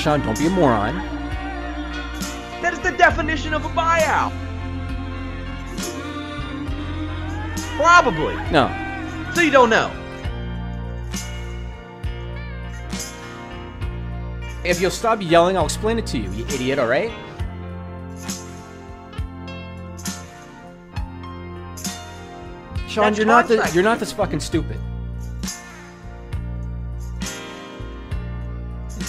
Sean, don't be a moron. That is the definition of a buyout. Probably. No. So you don't know. If you'll stop yelling, I'll explain it to you, you idiot, all right? Sean, you're not this fucking stupid.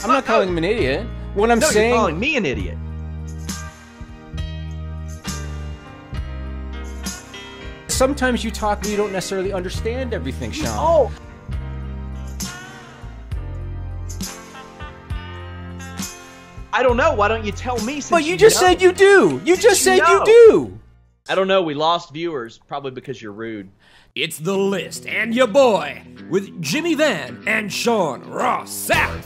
I'm not calling him an idiot. What I'm saying, you're calling me an idiot. Sometimes you talk and you don't necessarily understand everything, Sean. Oh. I don't know. Why don't you tell me? But you just said you do. You just said you do. I don't know. We lost viewers, probably because you're rude. It's The List and your boy with Jimmy Van and Sean Ross Sapp.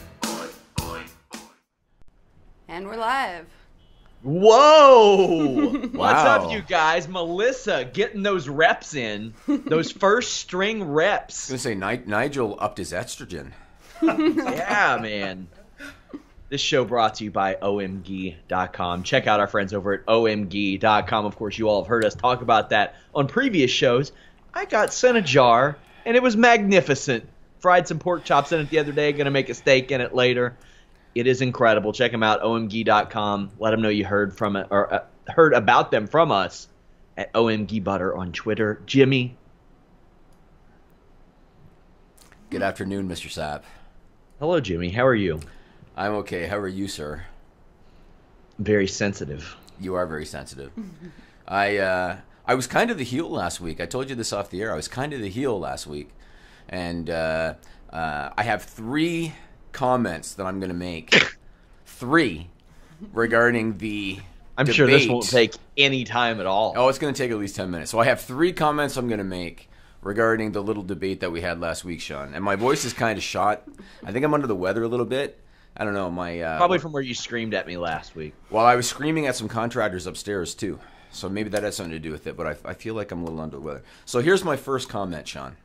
And we're live. Whoa! What's Wow. up, you guys? Melissa getting those reps in. Those first string reps. I was going to say, Nigel upped his estrogen. Yeah, man. This show brought to you by omg.com. Check out our friends over at omg.com. Of course, you all have heard us talk about that on previous shows. I got sent a jar, and it was magnificent. Fried some pork chops in it the other day. Going to make a steak in it later. It is incredible. Check them out, omg.com. Let them know you heard from it or heard about them from us at OMG Butter on Twitter. Jimmy. Good afternoon, Mr. Sapp. Hello, Jimmy. How are you? I'm okay. How are you, sir? Very sensitive. You are very sensitive. I was kind of the heel last week. I told you this off the air. I was kind of the heel last week. And I have 3 comments that I'm going to make. 3 regarding the I'm debate. sure this won't take any time at all. Oh, it's going to take at least 10 minutes. So I have 3 comments I'm going to make regarding the little debate that we had last week, Sean. And my voice is kind of shot. I think I'm under the weather a little bit. I don't know. Probably from where you screamed at me last week. Well, I was screaming at some contractors upstairs, too. So maybe that has something to do with it. But I feel like I'm a little under the weather. So here's my first comment, Sean.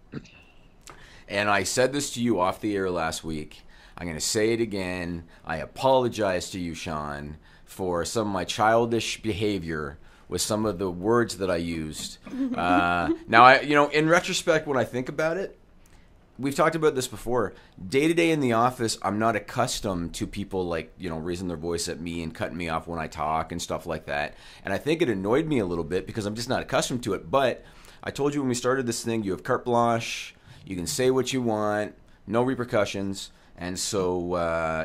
And I said this to you off the air last week. I'm going to say it again. I apologize to you, Sean, for some of my childish behavior with some of the words that I used. Now, in retrospect, when I think about it, we've talked about this before. Day to day in the office, I'm not accustomed to people raising their voice at me and cutting me off when I talk and stuff like that. And I think it annoyed me a little bit because I'm just not accustomed to it. But I told you when we started this thing, you have carte blanche. You can say what you want, no repercussions. And so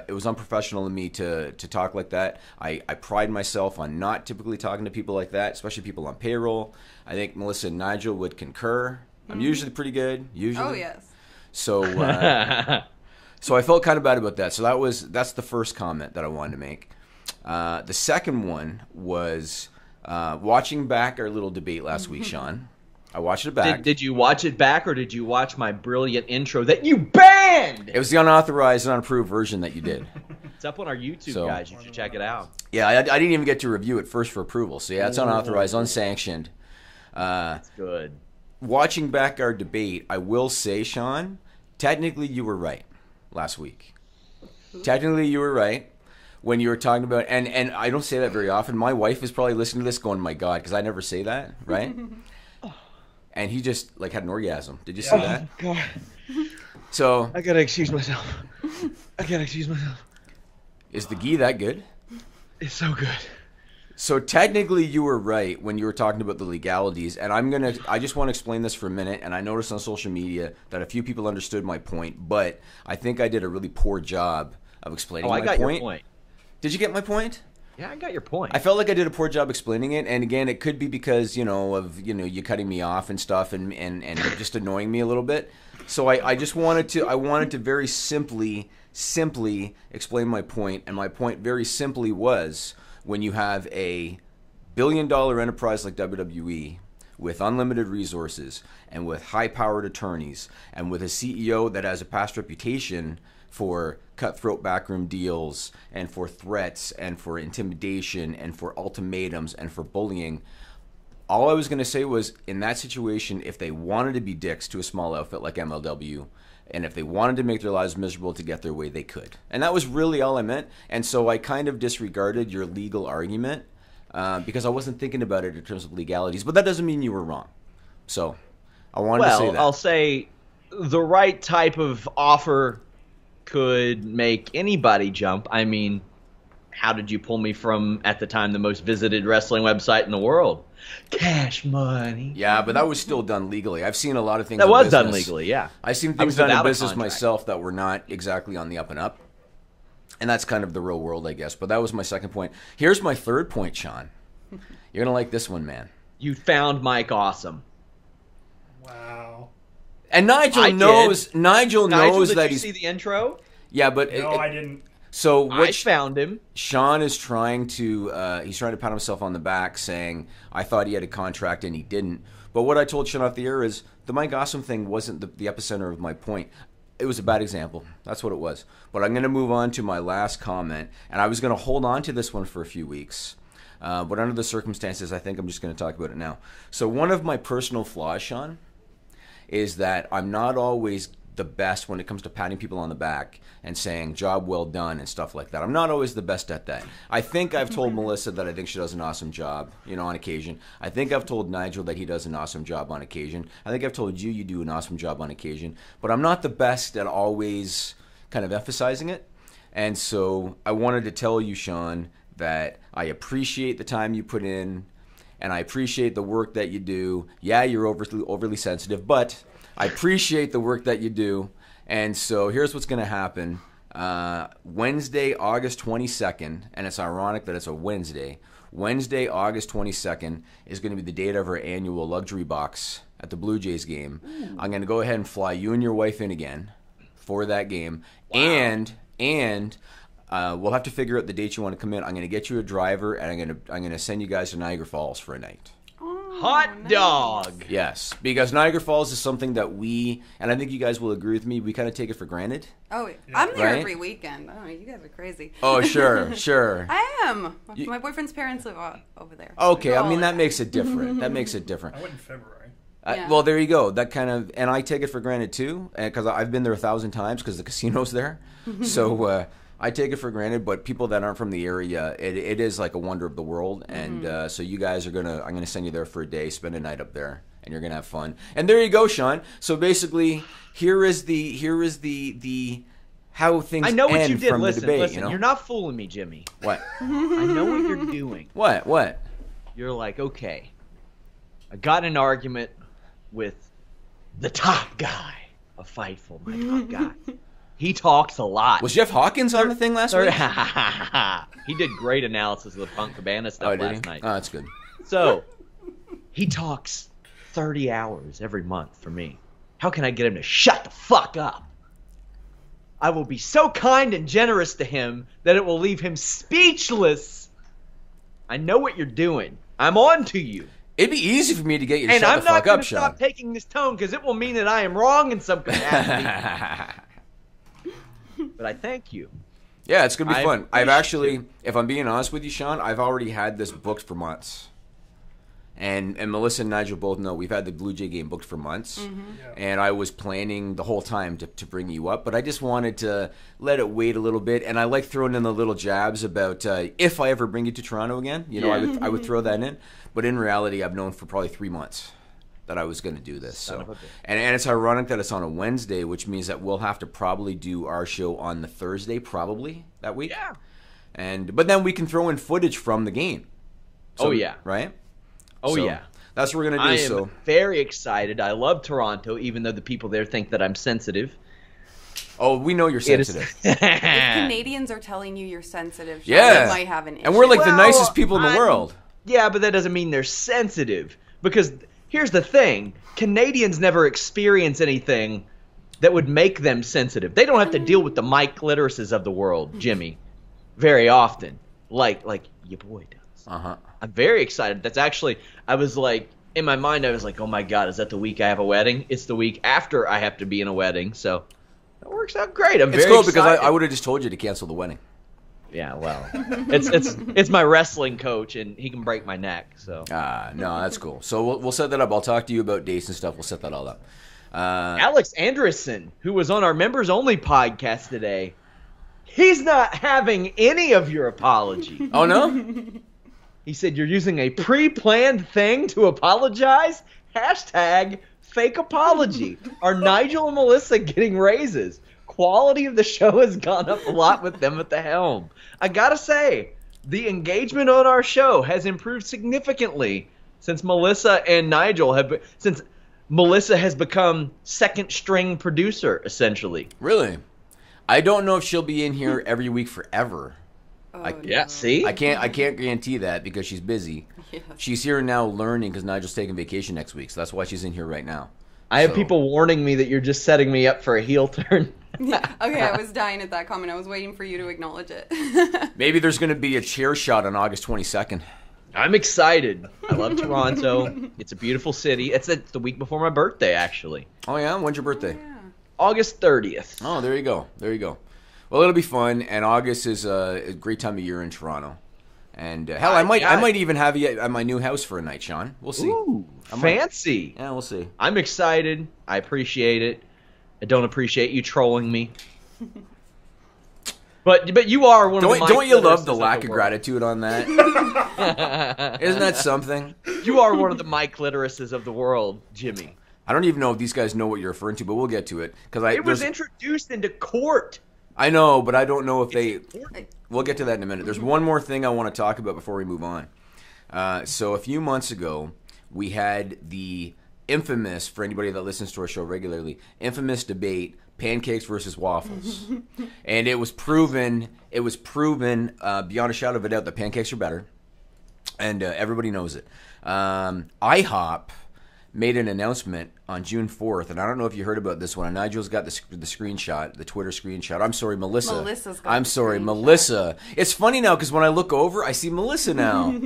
it was unprofessional of me to talk like that. I pride myself on not typically talking to people like that, especially people on payroll. I think Melissa and Nigel would concur. I'm usually pretty good, usually. Oh, yes. So so I felt kind of bad about that. So that's the first comment that I wanted to make. The second one was watching back our little debate last week, Sean. I watched it back. Did you watch it back, or did you watch my brilliant intro that you banned? It was the unauthorized and unapproved version that you did. It's up on our YouTube, guys. You should check it out. Yeah, I didn't even get to review it first for approval. So yeah, it's unauthorized, unsanctioned. That's good. Watching back our debate, I will say, Sean, technically you were right last week. Technically you were right when you were talking about, and I don't say that very often. My wife is probably listening to this going, my God, because I never say that, right? And he just had an orgasm. Did you see that? Oh, God. So I gotta excuse myself. Is the ghee that good? It's so good. So technically you were right when you were talking about the legalities, and I just want to explain this for a minute, and I noticed on social media that a few people understood my point, but I think I did a really poor job of explaining my point. I got your point. Did you get my point? Yeah, I got your point. I felt like I did a poor job explaining it, and again, it could be because, you you cutting me off and stuff and just annoying me a little bit. So I just wanted to very simply explain my point, and my point very simply was when you have a billion-dollar enterprise like WWE with unlimited resources and with high-powered attorneys and with a CEO that has a past reputation for cutthroat backroom deals and for threats and for intimidation and for ultimatums and for bullying. All I was going to say was, in that situation, if they wanted to be dicks to a small outfit like MLW, And if they wanted to make their lives miserable to get their way, they could. And that was really all I meant. And so I kind of disregarded your legal argument because I wasn't thinking about it in terms of legalities. But that doesn't mean you were wrong. So I wanted to say that. Well, I'll say the right type of offer could make anybody jump. I mean, how did you pull me from, at the time, the most visited wrestling website in the world? Cash money. Yeah, but that was still done legally. I've seen a lot of things that in was business. done legally, yeah. I've seen things done in without a business contract. myself that were not exactly on the up and up. And that's kind of the real world, I guess. But that was my second point. Here's my third point, Sean. You're going to like this one, man. You found Mike awesome. Wow. And Nigel I knows did. Nigel knows did that you he's... see the intro? Yeah, but... No, I didn't. So I what found him. Sean is trying to he's trying to pat himself on the back, saying I thought he had a contract and he didn't. But what I told Sean off the air is the Mike Awesome thing wasn't the epicenter of my point. It was a bad example. That's what it was. But I'm going to move on to my last comment, and I was going to hold on to this one for a few weeks. But under the circumstances, I think I'm just going to talk about it now. So one of my personal flaws, Sean, is that I'm not always the best when it comes to patting people on the back and saying job well done and stuff like that. I'm not always the best at that. I think I've told Melissa that I think she does an awesome job, on occasion. I think I've told Nigel that he does an awesome job on occasion. I think I've told you do an awesome job on occasion. But I'm not the best at always kind of emphasizing it. And so I wanted to tell you, Sean, that I appreciate the time you put in and I appreciate the work that you do. Yeah, you're overly sensitive, but I appreciate the work that you do. And so here's what's going to happen. Wednesday, August 22nd, and it's ironic that it's a Wednesday. Wednesday, August 22nd is going to be the date of our annual luxury box at the Blue Jays game. Ooh. I'm going to go ahead and fly you and your wife in again for that game. Wow. And we'll have to figure out the date you want to come in. I'm going to get you a driver, and I'm going to send you guys to Niagara Falls for a night. Hot dog. Yes, because Niagara Falls is something that we, and I think you guys will agree with me, we kind of take it for granted. Oh, I'm there every weekend. Oh, you guys are crazy. Oh, sure. I am. My boyfriend's parents live over there. Okay, I mean, that makes it different. That makes it different. I went in February. Yeah. Well, there you go. That kind of, and I take it for granted too, because I've been there 1,000 times because the casino's there. So I take it for granted, but people that aren't from the area, it is like a wonder of the world. And so you guys I'm gonna send you there for a day, spend a night up there, and you're gonna have fun. And there you go, Sean. So basically, here is the how things. I know what end you did. from Listen, the debate. listen. You're not fooling me, Jimmy. What? I know what you're doing. What? You're like, okay, I got in an argument with the top guy of Fightful, my top guy. He talks a lot. Was Jeff Hawkins on the thing last week? He did great analysis of the Colt Cabana stuff last night. Oh, that's good. So, he talks 30 hours every month for me. How can I get him to shut the fuck up? I will be so kind and generous to him that it will leave him speechless. I know what you're doing. I'm on to you. It'd be easy for me to get you to and shut I'm the fuck up, Sean. And I'm not going to stop taking this tone because it will mean that I am wrong in some capacity. But I thank you. Yeah, it's going to be fun. I've actually, if I'm being honest with you, Sean, I've already had this booked for months. And Melissa and Nigel both know we've had the Blue Jay game booked for months. Mm-hmm. Yeah. And I was planning the whole time to bring you up. But I just wanted to let it wait a little bit. And I like throwing in the little jabs about if I ever bring you to Toronto again. I would throw that in. But in reality, I've known for probably 3 months that I was going to do this. And it's ironic that it's on a Wednesday, which means that we'll have to probably do our show on the Thursday, probably, that week. Yeah. But then we can throw in footage from the game. So, yeah. Right? Oh, yeah. That's what we're going to do. I am very excited. I love Toronto, even though the people there think that I'm sensitive. Oh, we know you're sensitive. If Canadians are telling you you're sensitive, Sean, yeah. you might have an issue. And we're like the nicest people in the world. Yeah, but that doesn't mean they're sensitive. Because here's the thing. Canadians never experience anything that would make them sensitive. They don't have to deal with the Mike Glitterises of the world, Jimmy, very often, like your boy does. Uh-huh. I'm very excited. That's actually, I was like, in my mind, I was like, oh my God, is that the week I have a wedding? It's the week after I have to be in a wedding. So that works out great. I'm very excited. It's cool because I would have just told you to cancel the wedding. Yeah, well, it's my wrestling coach, and he can break my neck. So no, that's cool. So we'll set that up. I'll talk to you about dates and stuff. We'll set that all up. Alex Anderson, who was on our members-only podcast today, he's not having any of your apology. Oh, no? He said you're using a pre-planned thing to apologize? Hashtag fake apology. Are Nigel and Melissa getting raises? Quality of the show has gone up a lot with them at the helm. I gotta say, the engagement on our show has improved significantly since Melissa and Nigel since Melissa has become second string producer, essentially. Really? I don't know if she'll be in here every week forever. Yeah, see? I can't guarantee that because she's busy. Yeah. She's here now learning because Nigel's taking vacation next week, so that's why she's in here right now. I have people warning me that you're just setting me up for a heel turn. Okay, I was dying at that comment. I was waiting for you to acknowledge it. Maybe there's going to be a chair shot on August 22nd. I'm excited. I love Toronto. It's a beautiful city. It's the week before my birthday, actually. Oh, yeah? When's your birthday? Yeah. August 30th. Oh, there you go. There you go. Well, it'll be fun, and August is a great time of year in Toronto. And hell, I might even have you at my new house for a night, Sean. We'll see. Ooh, fancy. Yeah, we'll see. I'm excited. I appreciate it. I don't appreciate you trolling me. But you are one of the Don't you love the Clitorises lack of world. gratitude on that? Isn't that something? You are one of the Mike Clitorises of the world, Jimmy. I don't even know if these guys know what you're referring to, but we'll get to it. It was introduced into court. I know, but I don't know if they... We'll get to that in a minute. There's one more thing I want to talk about before we move on. So a few months ago, we had the infamous, for anybody that listens to our show regularly, infamous debate, pancakes versus waffles. And it was proven beyond a shadow of a doubt that pancakes are better. And everybody knows it. IHOP made an announcement on June 4th, and I don't know if you heard about this one. Nigel's got the screenshot, the Twitter screenshot. I'm sorry, Melissa. Melissa's got I'm the sorry, screenshot. Melissa. It's funny now because when I look over, I see Melissa now.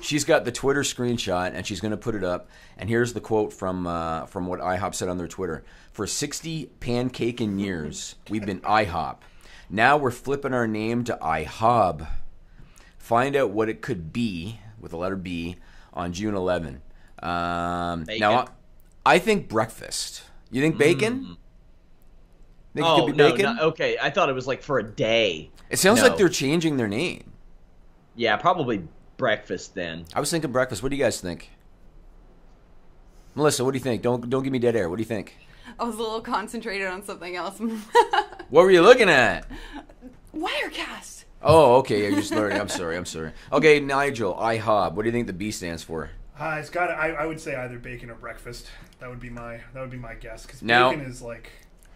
She's got the Twitter screenshot, and she's going to put it up. And here's the quote from what IHOP said on their Twitter. For 60 pancaking years, we've been IHOP. Now we're flipping our name to IHOB. Find out what it could be, with the letter B, on June 11. Now, I think breakfast. You think bacon? Think it could be bacon? No, okay. I thought it was like for a day. It sounds No. like they're changing their name. Yeah, probably breakfast then. I was thinking breakfast. What do you guys think? Melissa, what do you think? Don't give me dead air. What do you think? I was a little concentrated on something else. What were you looking at? Wirecast. Oh, okay. You're just learning. I'm sorry. Okay, Nigel, IHOB. What do you think the B stands for? It's got. I would say either bacon or breakfast. That would be my guess. Because Now- bacon is like.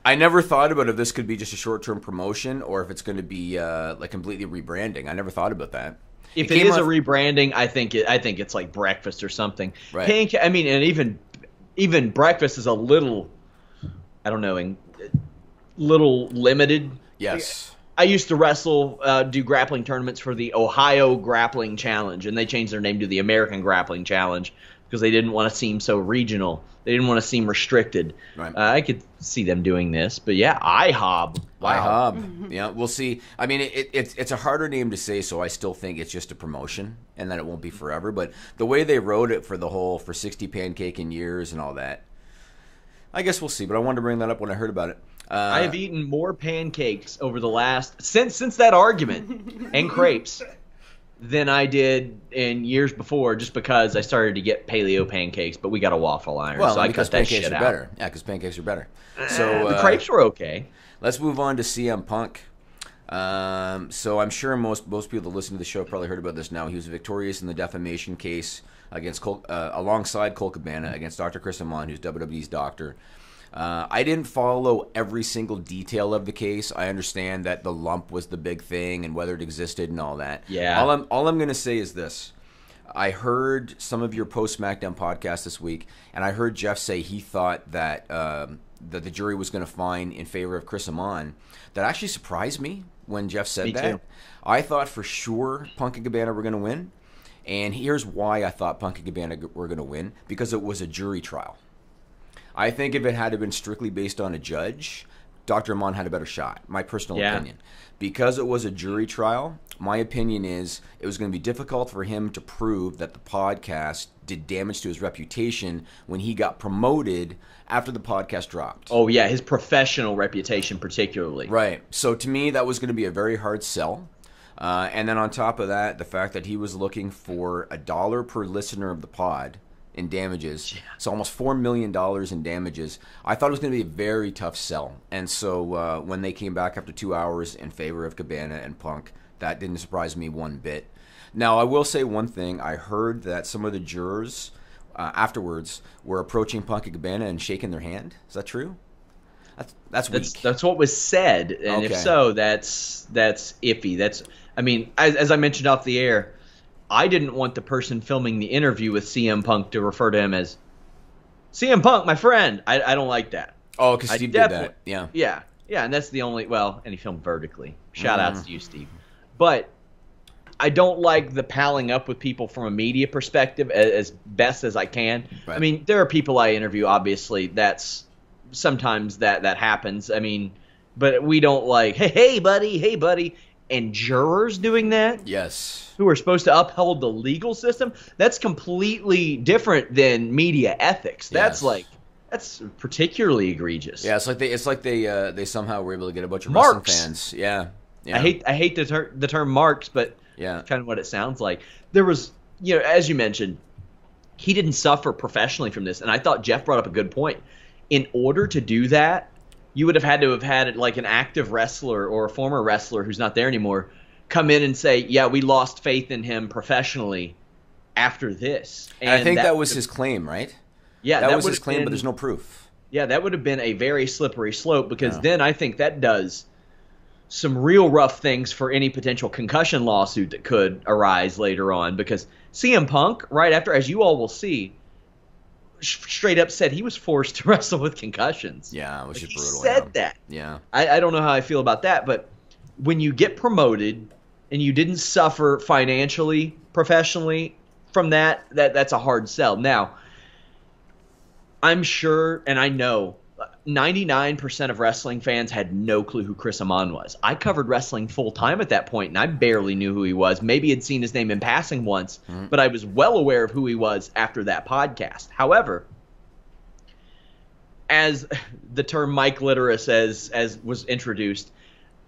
I never thought about if this could be just a short-term promotion or if it's going to be like completely rebranding. I never thought about that. If It it came is a off- rebranding, I think it's like breakfast or something. Right. I mean, and even breakfast is a little, I don't know, little limited. Yes. I used to wrestle, do grappling tournaments for the Ohio Grappling Challenge, and they changed their name to the American Grappling Challenge because they didn't want to seem so regional. They didn't want to seem restricted. Right. I could see them doing this, but yeah, IHOB. Wow. IHOB. Yeah, we'll see. I mean, it's a harder name to say, so I still think it's just a promotion and that it won't be forever. But the way they wrote it for 60 pancaking years and all that, I guess we'll see. But I wanted to bring that up when I heard about it. I have eaten more pancakes over the last since that argument and crepes than I did in years before, just because I started to get paleo pancakes, but we got a waffle iron, Well, so I because cut that pancakes shit are out. better. Yeah, because pancakes are better. So The crepes were okay. Let's move on to CM Punk. So I'm sure most people that listen to the show probably heard about this now. He was victorious in the defamation case against alongside Colt Cabana against Dr. Chris Amon, who's WWE's doctor. I didn't follow every single detail of the case. I understand that the lump was the big thing and whether it existed and all that. Yeah. All I'm going to say is this. I heard some of your post-SmackDown podcast this week, and I heard Jeff say he thought that that the jury was going to find in favor of Chris Amon. That actually surprised me when Jeff said Me that. too. I thought for sure Punk and Cabana were going to win, and here's why I thought Punk and Cabana were going to win, because it was a jury trial. I think if it had been strictly based on a judge, Dr. Amon had a better shot, my personal opinion. Because it was a jury trial, my opinion is it was going to be difficult for him to prove that the podcast did damage to his reputation when he got promoted after the podcast dropped. Oh, yeah, his professional reputation particularly. Right. So to me, that was going to be a very hard sell. And then on top of that, the fact that he was looking for $1 per listener of the pod in damages, so almost $4 million in damages. I thought it was going to be a very tough sell. And so when they came back after 2 hours in favor of Cabana and Punk, that didn't surprise me one bit. Now, I will say one thing. I heard that some of the jurors afterwards were approaching Punk and Cabana and shaking their hand. Is that true? That's weak. That's what was said, and Okay. if so, that's iffy. I mean, as I mentioned off the air, I didn't want the person filming the interview with CM Punk to refer to him as CM Punk, my friend. I don't like that. Oh, because Steve did that. Yeah. Yeah, and that's the only, and he filmed vertically. Shout outs to you, Steve. But I don't like the palling up with people from a media perspective as best as I can. Right. I mean, there are people I interview, obviously, sometimes that happens. I mean, but we don't like, hey, buddy. And jurors doing that? Yes. Who are supposed to uphold the legal system? That's completely different than media ethics. That's Yes. that's particularly egregious. Yeah, it's like they somehow were able to get a bunch of Marks. wrestling fans. Yeah. I hate the term marks, but Yeah. kind of what it sounds like. There was, as you mentioned, he didn't suffer professionally from this, and I thought Jeff brought up a good point. In order to do that, you would have had like an active wrestler or a former wrestler who's not there anymore come in and say, yeah, we lost faith in him professionally after this. And I think that was his claim, right? Yeah, that was would his have claim, been- but there's no proof. Yeah, that would have been a very slippery slope, because Yeah. then I think that does some real rough things for any potential concussion lawsuit that could arise later on, because CM Punk, right after, as you all will see, straight up said he was forced to wrestle with concussions. Yeah, which is He brutal. said yeah. that. Yeah. I don't know how I feel about that, but when you get promoted and you didn't suffer financially, professionally from that's a hard sell. Now, I'm sure, and I know, 99% of wrestling fans had no clue who Chris Amon was. I covered wrestling full-time at that point, and I barely knew who he was. Maybe had seen his name in passing once, but I was well aware of who he was after that podcast. However, as the term Mike Litteris as was introduced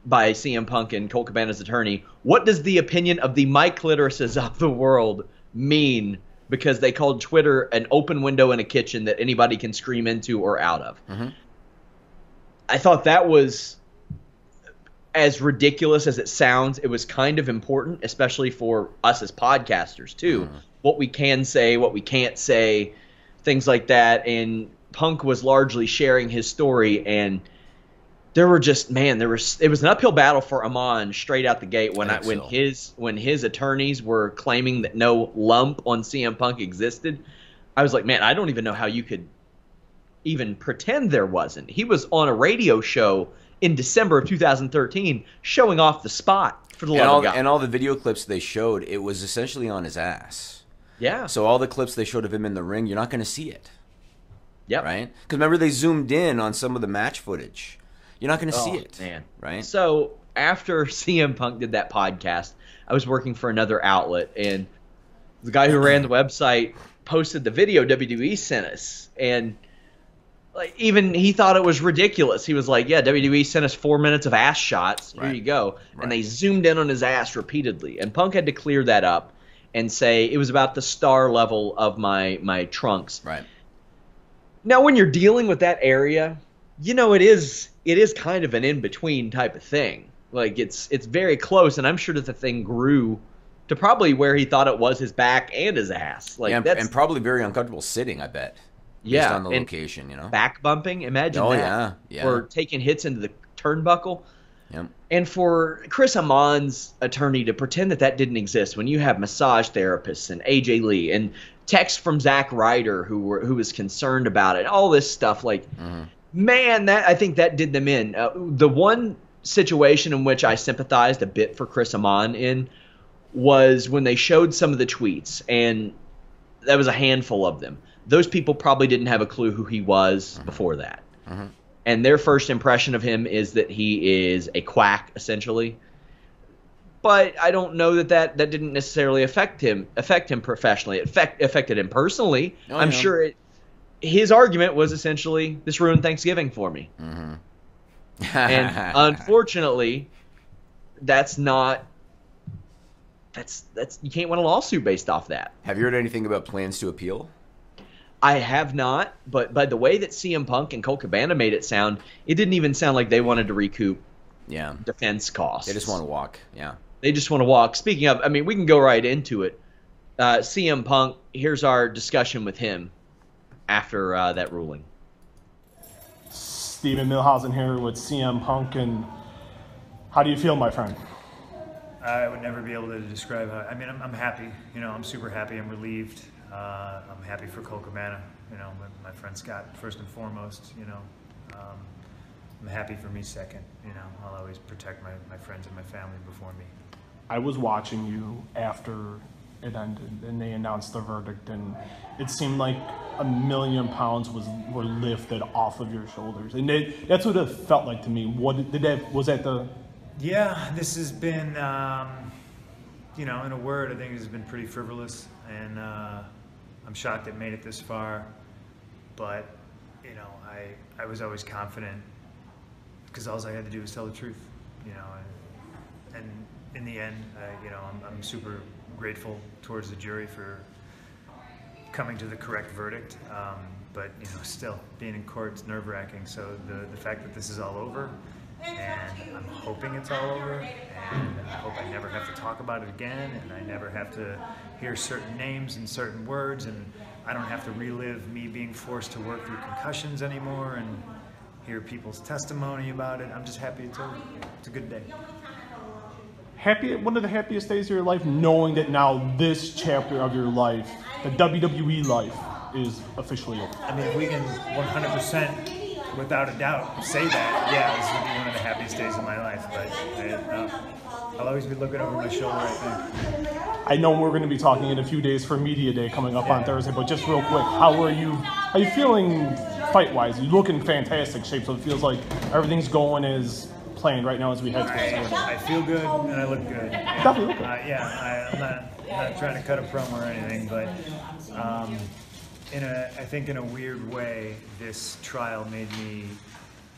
by CM Punk and Colt Cabana's attorney, what does the opinion of the Mike Litterises of the world mean? Because they called Twitter an open window in a kitchen that anybody can scream into or out of. Mm-hmm. I thought that was, as ridiculous as it sounds, it was kind of important, especially for us as podcasters too. Mm-hmm. What we can say, what we can't say, things like that. And Punk was largely sharing his story, and there were just, it was an uphill battle for Amon straight out the gate when his attorneys were claiming that no lump on CM Punk existed. I was like, man, I don't even know how you could even pretend there wasn't. He was on a radio show in December of 2013 showing off the spot for the love of God. And all the video clips they showed, it was essentially on his ass. Yeah. So all the clips they showed of him in the ring, you're not going to see it. Yep. Right? Because remember, they zoomed in on some of the match footage. You're not going to see it. Man. Right? So after CM Punk did that podcast, I was working for another outlet, and the guy who ran the website posted the video WWE sent us, and even he thought it was ridiculous. He was like, yeah, WWE sent us 4 minutes of ass shots. Here Right. you go. Right. And they zoomed in on his ass repeatedly. And Punk had to clear that up and say it was about the star level of my trunks. Right. Now, when you're dealing with that area, it is kind of an in-between type of thing. Like, it's very close, and I'm sure that the thing grew to probably where he thought it was his back and his ass. Like, and probably very uncomfortable sitting, I bet. Based on the location, Back bumping, imagine that. Yeah. Or taking hits into the turnbuckle. Yep. And for Chris Amon's attorney to pretend that didn't exist when you have massage therapists and AJ Lee and texts from Zack Ryder who was concerned about it, all this stuff, man, I think that did them in. The one situation in which I sympathized a bit for Chris Amon in was when they showed some of the tweets, and that was a handful of them. Those people probably didn't have a clue who he was before that. Mm-hmm. And their first impression of him is that he is a quack, essentially. but I don't know that didn't necessarily affect him professionally. It affected him personally. Oh, I'm yeah. sure his argument was essentially, this ruined Thanksgiving for me. Mm-hmm. And unfortunately, that's you can't win a lawsuit based off that. Have you heard anything about plans to appeal? I have not, but by the way that CM Punk and Colt Cabana made it sound, it didn't even sound like they wanted to recoup defense costs. They just want to walk. Yeah. They just want to walk. Speaking of, I mean, we can go right into it. CM Punk, here's our discussion with him after that ruling. Steven Milhausen here with CM Punk, and how do you feel, my friend? I would never be able to describe how. I mean, I'm happy. You know, I'm super happy. I'm relieved. I'm happy for Colt Cabana. You know, my friend Scott first and foremost. You know, I'm happy for me second. You know, I'll always protect my friends and my family before me. I was watching you after it ended, and they announced the verdict, and it seemed like £1 million were lifted off of your shoulders, and that's what it felt like to me. Was that the? Yeah, this has been, you know, in a word, I think it has been pretty frivolous, and I'm shocked it made it this far. But you know, I was always confident because all I had to do was tell the truth, you know, and in the end, you know, I'm super grateful towards the jury for coming to the correct verdict. But you know, still being in court is nerve-wracking. So the fact that this is all over, and I'm hoping it's all over, and I hope I never have to talk about it again, and I never have to hear certain names and certain words, and I don't have to relive me being forced to work through concussions anymore and hear people's testimony about it. I'm just happy it's over. It's a good day. One of the happiest days of your life, knowing that now this chapter of your life, the WWE life, is officially over. I mean, if we can 100%, without a doubt, say that, yeah, this would be one of the happiest days of my life. But I'll always be looking over my shoulder, I think. I know we're going to be talking in a few days for Media Day coming up on Thursday, but just real quick, how are you feeling fight-wise? You look in fantastic shape, so it feels like everything's going as planned right now as we head towards Thursday. I feel good and I look good. Definitely look good. I'm not trying to cut a promo or anything, but I think in a weird way, this trial made me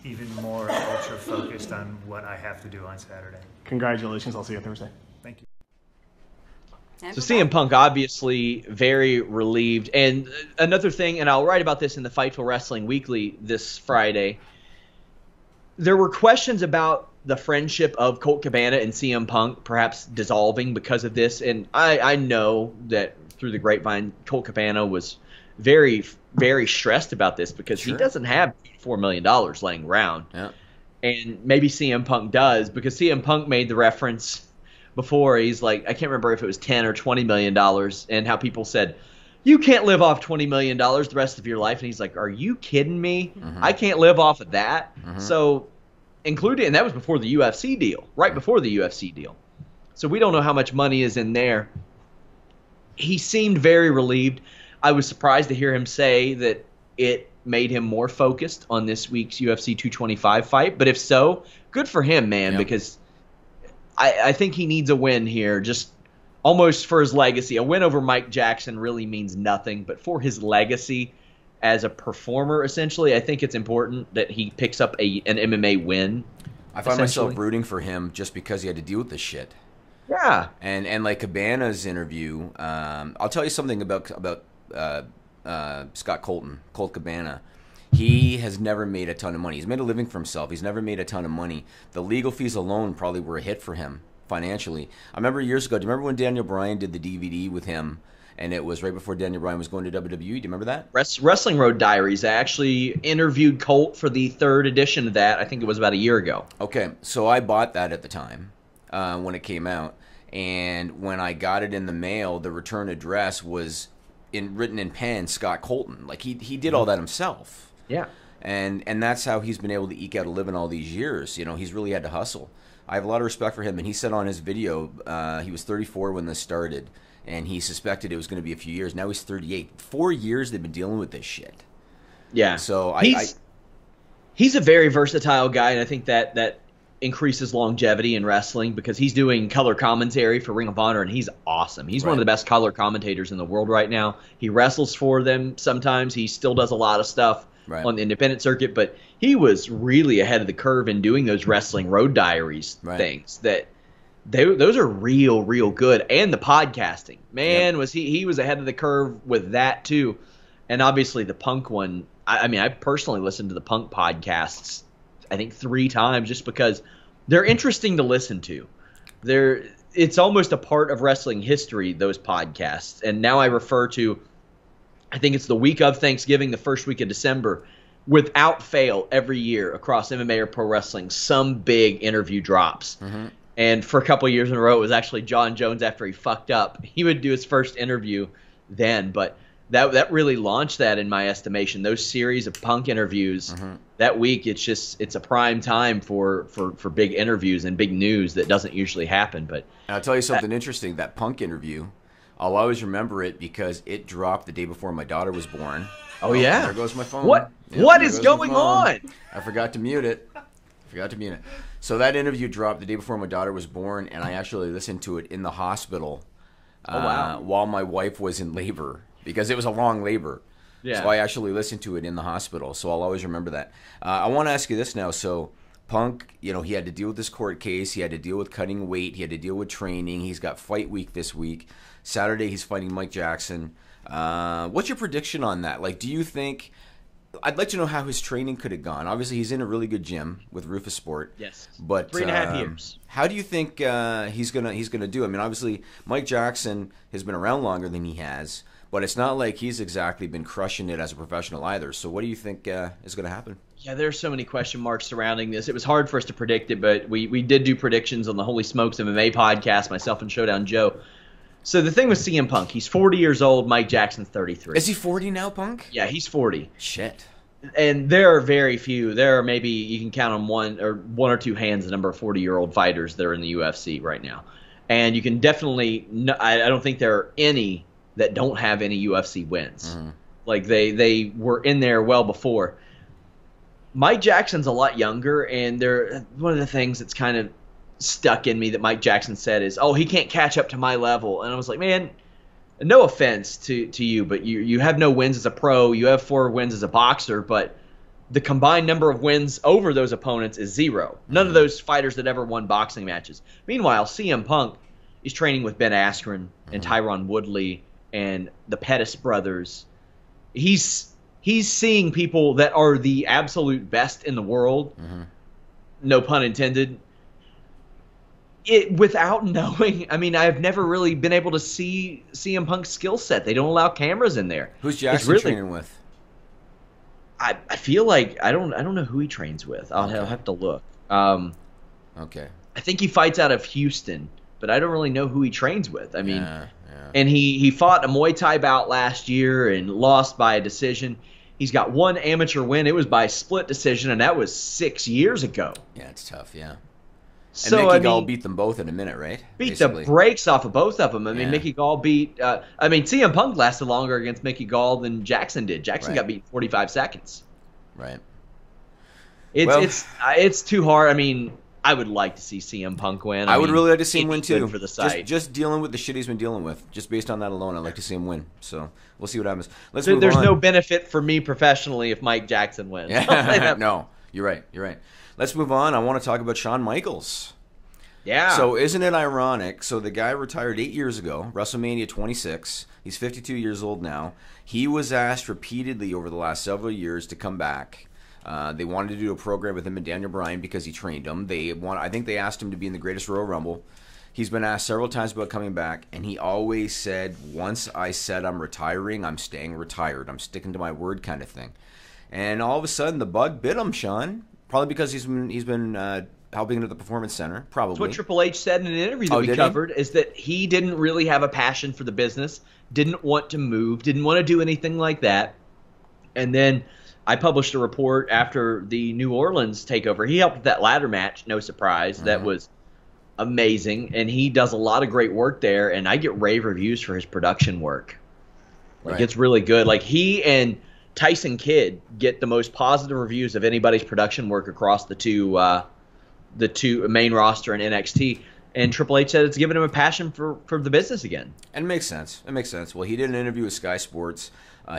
even more ultra focused on what I have to do on Saturday. Congratulations. I'll see you Thursday. Thank you. So CM Punk obviously very relieved. And another thing, and I'll write about this in the Fightful Wrestling Weekly this Friday, there were questions about the friendship of Colt Cabana and CM Punk perhaps dissolving because of this. And I know that through the grapevine, Colt Cabana was very, very stressed about this because he doesn't have $4 million laying around. Yeah. And maybe CM Punk does, because CM Punk made the reference before. He's like, I can't remember if it was $10 or $20 million, and how people said, you can't live off $20 million the rest of your life. And he's like, are you kidding me? Mm-hmm. I can't live off of that. Mm-hmm. So, and that was before the UFC deal, right before the UFC deal. So we don't know how much money is in there. He seemed very relieved. I was surprised to hear him say that it made him more focused on this week's UFC 225 fight. But if so, good for him, man, because I think he needs a win here, just almost for his legacy. A win over Mike Jackson really means nothing, but for his legacy as a performer, essentially, I think it's important that he picks up an MMA win. I find myself rooting for him just because he had to deal with this shit. Yeah. And like Cabana's interview, I'll tell you something about Colt Cabana. He has never made a ton of money. He's made a living for himself. He's never made a ton of money. The legal fees alone probably were a hit for him financially. I remember years ago, do you remember when Daniel Bryan did the DVD with him, and it was right before Daniel Bryan was going to WWE? Do you remember that? Wrestling Road Diaries. I actually interviewed Colt for the 3rd edition of that. I think it was about a year ago. Okay, so I bought that at the time when it came out, and when I got it in the mail, the return address was written in pen, Scott Colton. Like, he did all that himself. Yeah. And that's how he's been able to eke out a living all these years. You know, he's really had to hustle. I have a lot of respect for him. And he said on his video, he was 34 when this started, and he suspected it was going to be a few years. Now he's 38. 4 years they've been dealing with this shit. Yeah. So he's a very versatile guy, and I think that increase his longevity in wrestling because he's doing color commentary for Ring of Honor, and he's awesome. He's one of the best color commentators in the world right now. He wrestles for them sometimes. He still does a lot of stuff on the independent circuit, but he was really ahead of the curve in doing those wrestling road diaries things that those are real good. And the podcasting, man, was he was ahead of the curve with that too. And obviously the Punk one, I mean, I personally listened to the Punk podcasts I think 3 times just because they're interesting to listen to. It's almost a part of wrestling history, those podcasts. And now I refer to, I think it's the week of Thanksgiving, the first week of December, without fail every year across MMA or pro wrestling, some big interview drops. And for a couple of years in a row, it was actually John Jones after he fucked up. He would do his first interview then, but that really launched that in my estimation. Those series of Punk interviews that week, it's a prime time for big interviews and big news that doesn't usually happen. But I'll tell you something interesting. That Punk interview, I'll always remember it because it dropped the day before my daughter was born. Oh yeah, there goes my phone. What is going on? I forgot to mute it. So that interview dropped the day before my daughter was born, and I actually listened to it in the hospital while my wife was in labor. Because it was a long labor. Yeah. So I actually listened to it in the hospital. So I'll always remember that. I want to ask you this now. So Punk, he had to deal with this court case. He had to deal with cutting weight. He had to deal with training. He's got fight week this week. Saturday he's fighting Mike Jackson. What's your prediction on that? Like, do you think... I'd like to know how his training could have gone. Obviously, he's in a really good gym with Rufus Sport. Yes. But 3.5 years. How do you think he's gonna do? I mean, obviously, Mike Jackson has been around longer than he has. But it's not like he's exactly been crushing it as a professional either. So what do you think is going to happen? Yeah, there's so many question marks surrounding this. It was hard for us to predict it, but we did do predictions on the Holy Smokes MMA podcast, myself and Showdown Joe. So the thing with CM Punk, he's 40 years old, Mike Jackson's 33. Is he 40 now, Punk? Yeah, he's 40. Shit. And there are very few. There are maybe, you can count on one or two hands the number of 40-year-old fighters that are in the UFC right now. And you can definitely, I don't think there are any that don't have any UFC wins. Like they were in there well before. Mike Jackson's a lot younger, and one of the things that's kind of stuck in me that Mike Jackson said is, "Oh, he can't catch up to my level." And I was like, man, no offense to you, but you have no wins as a pro. You have 4 wins as a boxer, but the combined number of wins over those opponents is 0. None of those fighters that ever won boxing matches. Meanwhile, CM Punk is training with Ben Askren and Tyron Woodley and the Pettis brothers. He's seeing people that are the absolute best in the world, no pun intended, without knowing. I mean, I've never really been able to see CM Punk's skill set. They don't allow cameras in there. Who's Jackson training with? I feel like I don't know who he trains with. I'll have to look. Okay. I think he fights out of Houston, but I don't really know who he trains with. I mean, and he fought a Muay Thai bout last year and lost by a decision. He's got 1 amateur win. It was by split decision, and that was 6 years ago. Yeah, it's tough, yeah. And so, Mickey Gall beat them both in a minute, right? Beat the brakes off of both of them. I mean, Mickey Gall beat CM Punk lasted longer against Mickey Gall than Jackson did. Jackson got beat in 45 seconds. Right. It's too hard. I mean, I would like to see CM Punk win. I would really like to see him win too. For the site. Just dealing with the shit he's been dealing with. Just based on that alone, I'd like to see him win. So we'll see what happens. Let's move on. There's no benefit for me professionally if Mike Jackson wins. No, you're right. Let's move on. I want to talk about Shawn Michaels. Yeah. So isn't it ironic? So the guy retired 8 years ago, WrestleMania 26. He's 52 years old now. He was asked repeatedly over the last several years to come back. They wanted to do a program with him and Daniel Bryan because he trained him. I think they asked him to be in the Greatest Royal Rumble. He's been asked several times about coming back, and he always said, once I said I'm retiring, I'm staying retired. I'm sticking to my word kind of thing. And all of a sudden, the bug bit him, Shawn. Probably because he's been helping at the Performance Center, probably. That's what Triple H said in an interview that we covered, is that he didn't really have a passion for the business, didn't want to move, didn't want to do anything like that. And then I published a report after the New Orleans takeover. He helped with that ladder match, no surprise. That was amazing, and he does a lot of great work there, and I get rave reviews for his production work. Like, it's really good. Like, he and Tyson Kidd get the most positive reviews of anybody's production work across the two the two main roster and NXT. And Triple H said it's given him a passion for the business again. And it makes sense. It makes sense. Well, he did an interview with Sky Sports.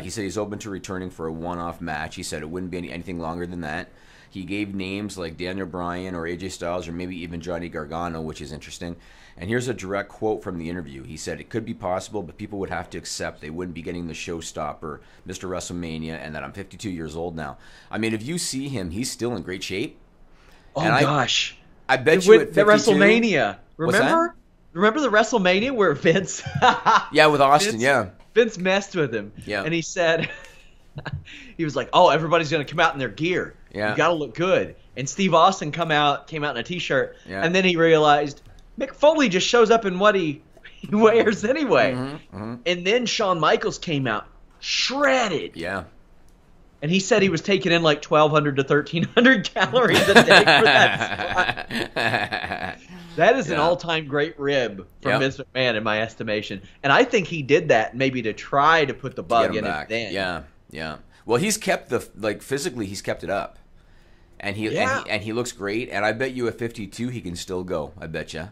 He said he's open to returning for a one-off match. He said it wouldn't be anything longer than that. He gave names like Daniel Bryan or AJ Styles or maybe even Johnny Gargano, which is interesting. And here's a direct quote from the interview. He said it could be possible, but people would have to accept they wouldn't be getting the showstopper, Mr. WrestleMania, and that I'm 52 years old now. I mean, if you see him, he's still in great shape. Oh, gosh. I bet you at 52, the WrestleMania. What's Remember? that? Remember the WrestleMania where Vince... Yeah, with Austin, Vince messed with him. Yeah. And he said... he was like, oh, everybody's going to come out in their gear. Yeah. You got to look good. And Steve Austin came out in a T-shirt. Yeah. And then he realized Mick Foley just shows up in what he wears anyway. And then Shawn Michaels came out shredded. Yeah. And he said he was taking in like 1,200 to 1,300 calories a day for that spot. That is an all-time great rib from Vince McMahon in my estimation. And I think he did that maybe to try to put the bug in it then. Yeah. Well, he's kept physically he's kept it up. And he looks great, and I bet you at 52 he can still go. I bet you.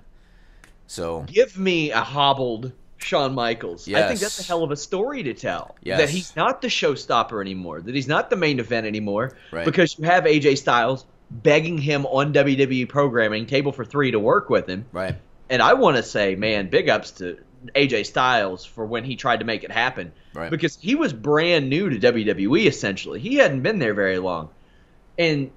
So give me a hobbled Shawn Michaels. Yes. I think that's a hell of a story to tell. Yes. That he's not the showstopper anymore. That he's not the main event anymore. Right. Because you have AJ Styles begging him on WWE programming, Table for Three, to work with him. Right. And I want to say, man, big ups to AJ Styles for when he tried to make it happen. Right. Because he was brand new to WWE, essentially. He hadn't been there very long. And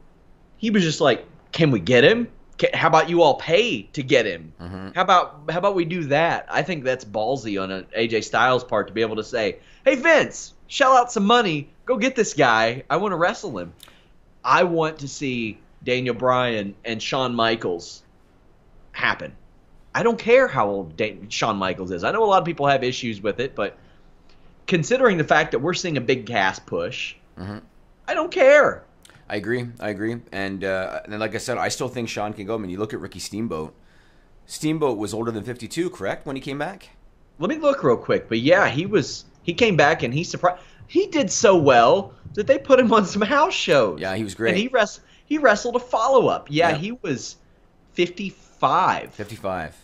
he was just like, can we get him? How about you all pay to get him? How about we do that? I think that's ballsy on an AJ Styles part to be able to say, hey, Vince, shell out some money. Go get this guy. I want to wrestle him. I want to see Daniel Bryan and Shawn Michaels happen. I don't care how old Shawn Michaels is. I know a lot of people have issues with it, but considering the fact that we're seeing a big gas push, I don't care. I agree. And like I said, I still think Shawn can go. I mean, you look at Ricky Steamboat. Steamboat was older than 52, correct, when he came back? Let me look real quick. But yeah, he came back and he surprised. He did so well that they put him on some house shows. Yeah, he was great. And he wrestled a follow-up. Yeah, he was 55. 55.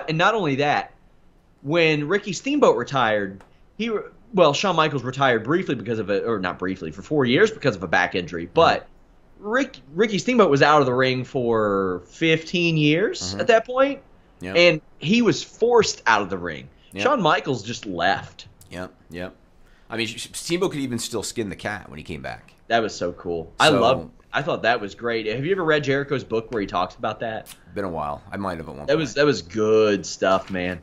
And not only that, when Ricky Steamboat retired, Shawn Michaels retired briefly because of or not briefly, for 4 years because of a back injury. But Ricky Steamboat was out of the ring for 15 years at that point. Yep. And he was forced out of the ring. Yep. Shawn Michaels just left. Yep. I mean, Steamboat could even still skin the cat when he came back. That was so cool. I thought that was great. Have you ever read Jericho's book where he talks about that? Been a while. I might have at one point. That was good stuff, man.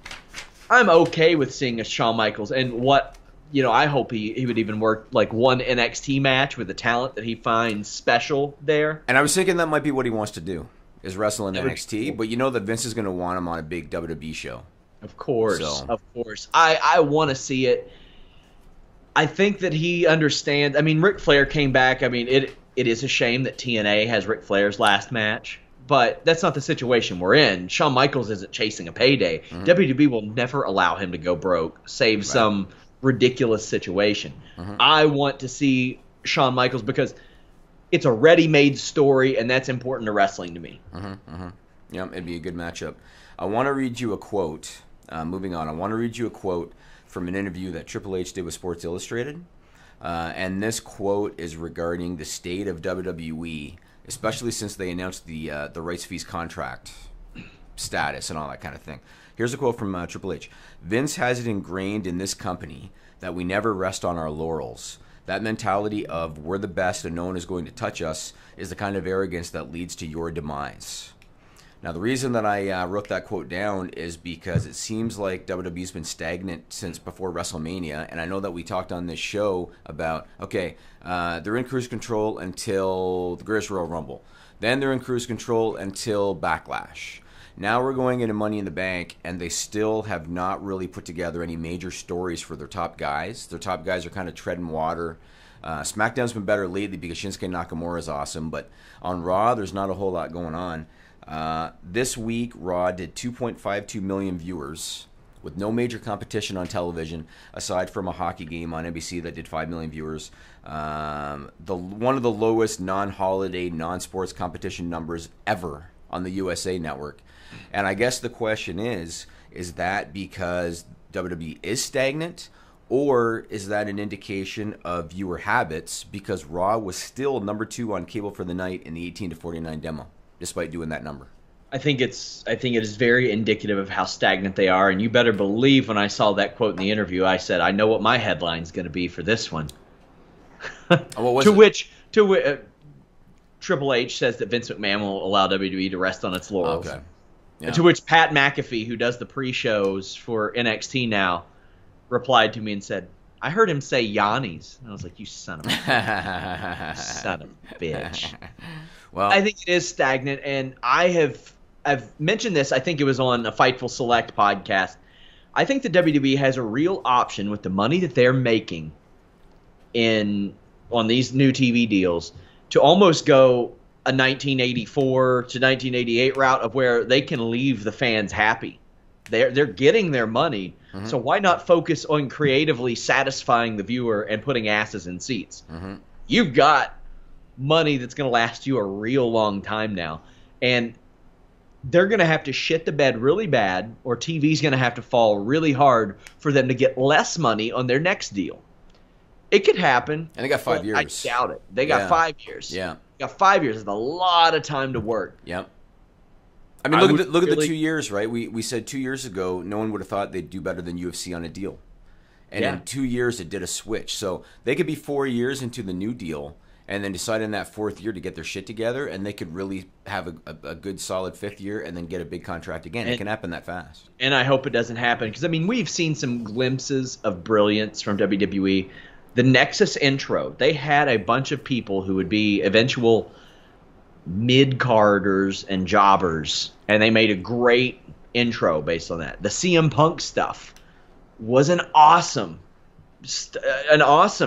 I'm okay with seeing a Shawn Michaels, and I hope he would even work like one NXT match with the talent that he finds special there. And I was thinking that might be what he wants to do, is wrestle in NXT, cool. But you know that Vince is going to want him on a big WWE show. Of course. I want to see it. I think that he understands. I mean, Ric Flair came back. I mean, it is a shame that TNA has Ric Flair's last match, but that's not the situation we're in. Shawn Michaels isn't chasing a payday. WWE will never allow him to go broke, save some ridiculous situation. I want to see Shawn Michaels because it's a ready-made story, and that's important to wrestling to me. Yeah, it'd be a good matchup. I want to read you a quote. Moving on, I want to read you a quote from an interview that Triple H did with Sports Illustrated. And this quote is regarding the state of WWE, especially since they announced the rights fees contract status and all that kind of thing. Here's a quote from Triple H. Vince has it ingrained in this company that we never rest on our laurels. That mentality of we're the best and no one is going to touch us is the kind of arrogance that leads to your demise. Now, the reason that I wrote that quote down is because it seems like WWE's been stagnant since before WrestleMania, and I know that we talked on this show about, they're in cruise control until the Greatest Royal Rumble. Then they're in cruise control until Backlash. Now we're going into Money in the Bank, and they still have not really put together any major stories for their top guys. Their top guys are kind of treading water. SmackDown's been better lately because Shinsuke Nakamura is awesome, but on Raw, there's not a whole lot going on. This week, Raw did 2.52 million viewers. with no major competition on television, aside from a hockey game on NBC that did 5 million viewers. One of the lowest non-holiday, non-sports competition numbers ever on the USA Network. And I guess the question is that because WWE is stagnant, or is that an indication of viewer habits because Raw was still number 2 on cable for the night in the 18 to 49 demo, despite doing that number? I think it is very indicative of how stagnant they are, and you better believe when I saw that quote in the interview, I said, I know what my headline's going to be for this one. What was to it? which Triple H says that Vince McMahon will allow WWE to rest on its laurels. Okay. Yeah. To which Pat McAfee, who does the pre-shows for NXT now, replied to me and said, I heard him say Yanni's. And I was like, you son of a bitch. Well, I think it is stagnant, and I've mentioned this, I think it was on a Fightful Select podcast. I think the WWE has a real option with the money that they're making on these new TV deals to almost go a 1984 to 1988 route of where they can leave the fans happy. They're getting their money, so why not focus on creatively satisfying the viewer and putting asses in seats? You've got money that's going to last you a real long time now, and they're going to have to shit the bed really bad, or TV's going to have to fall really hard for them to get less money on their next deal. It could happen. And they got 5 years. I doubt it. They got 5 years. Yeah. They got 5 years. It's a lot of time to work. Yep. I mean, look at the 2 years, right? We said 2 years ago no one would have thought they'd do better than UFC on a deal. And in 2 years it did a switch. So they could be 4 years into the new deal and then decide in that 4th year to get their shit together, and they could really have a good solid 5th year and then get a big contract again. It can happen that fast. And I hope it doesn't happen because, I mean, we've seen some glimpses of brilliance from WWE. The Nexus intro, they had a bunch of people who would be eventual mid-carders and jobbers, and they made a great intro based on that. The CM Punk stuff was an awesome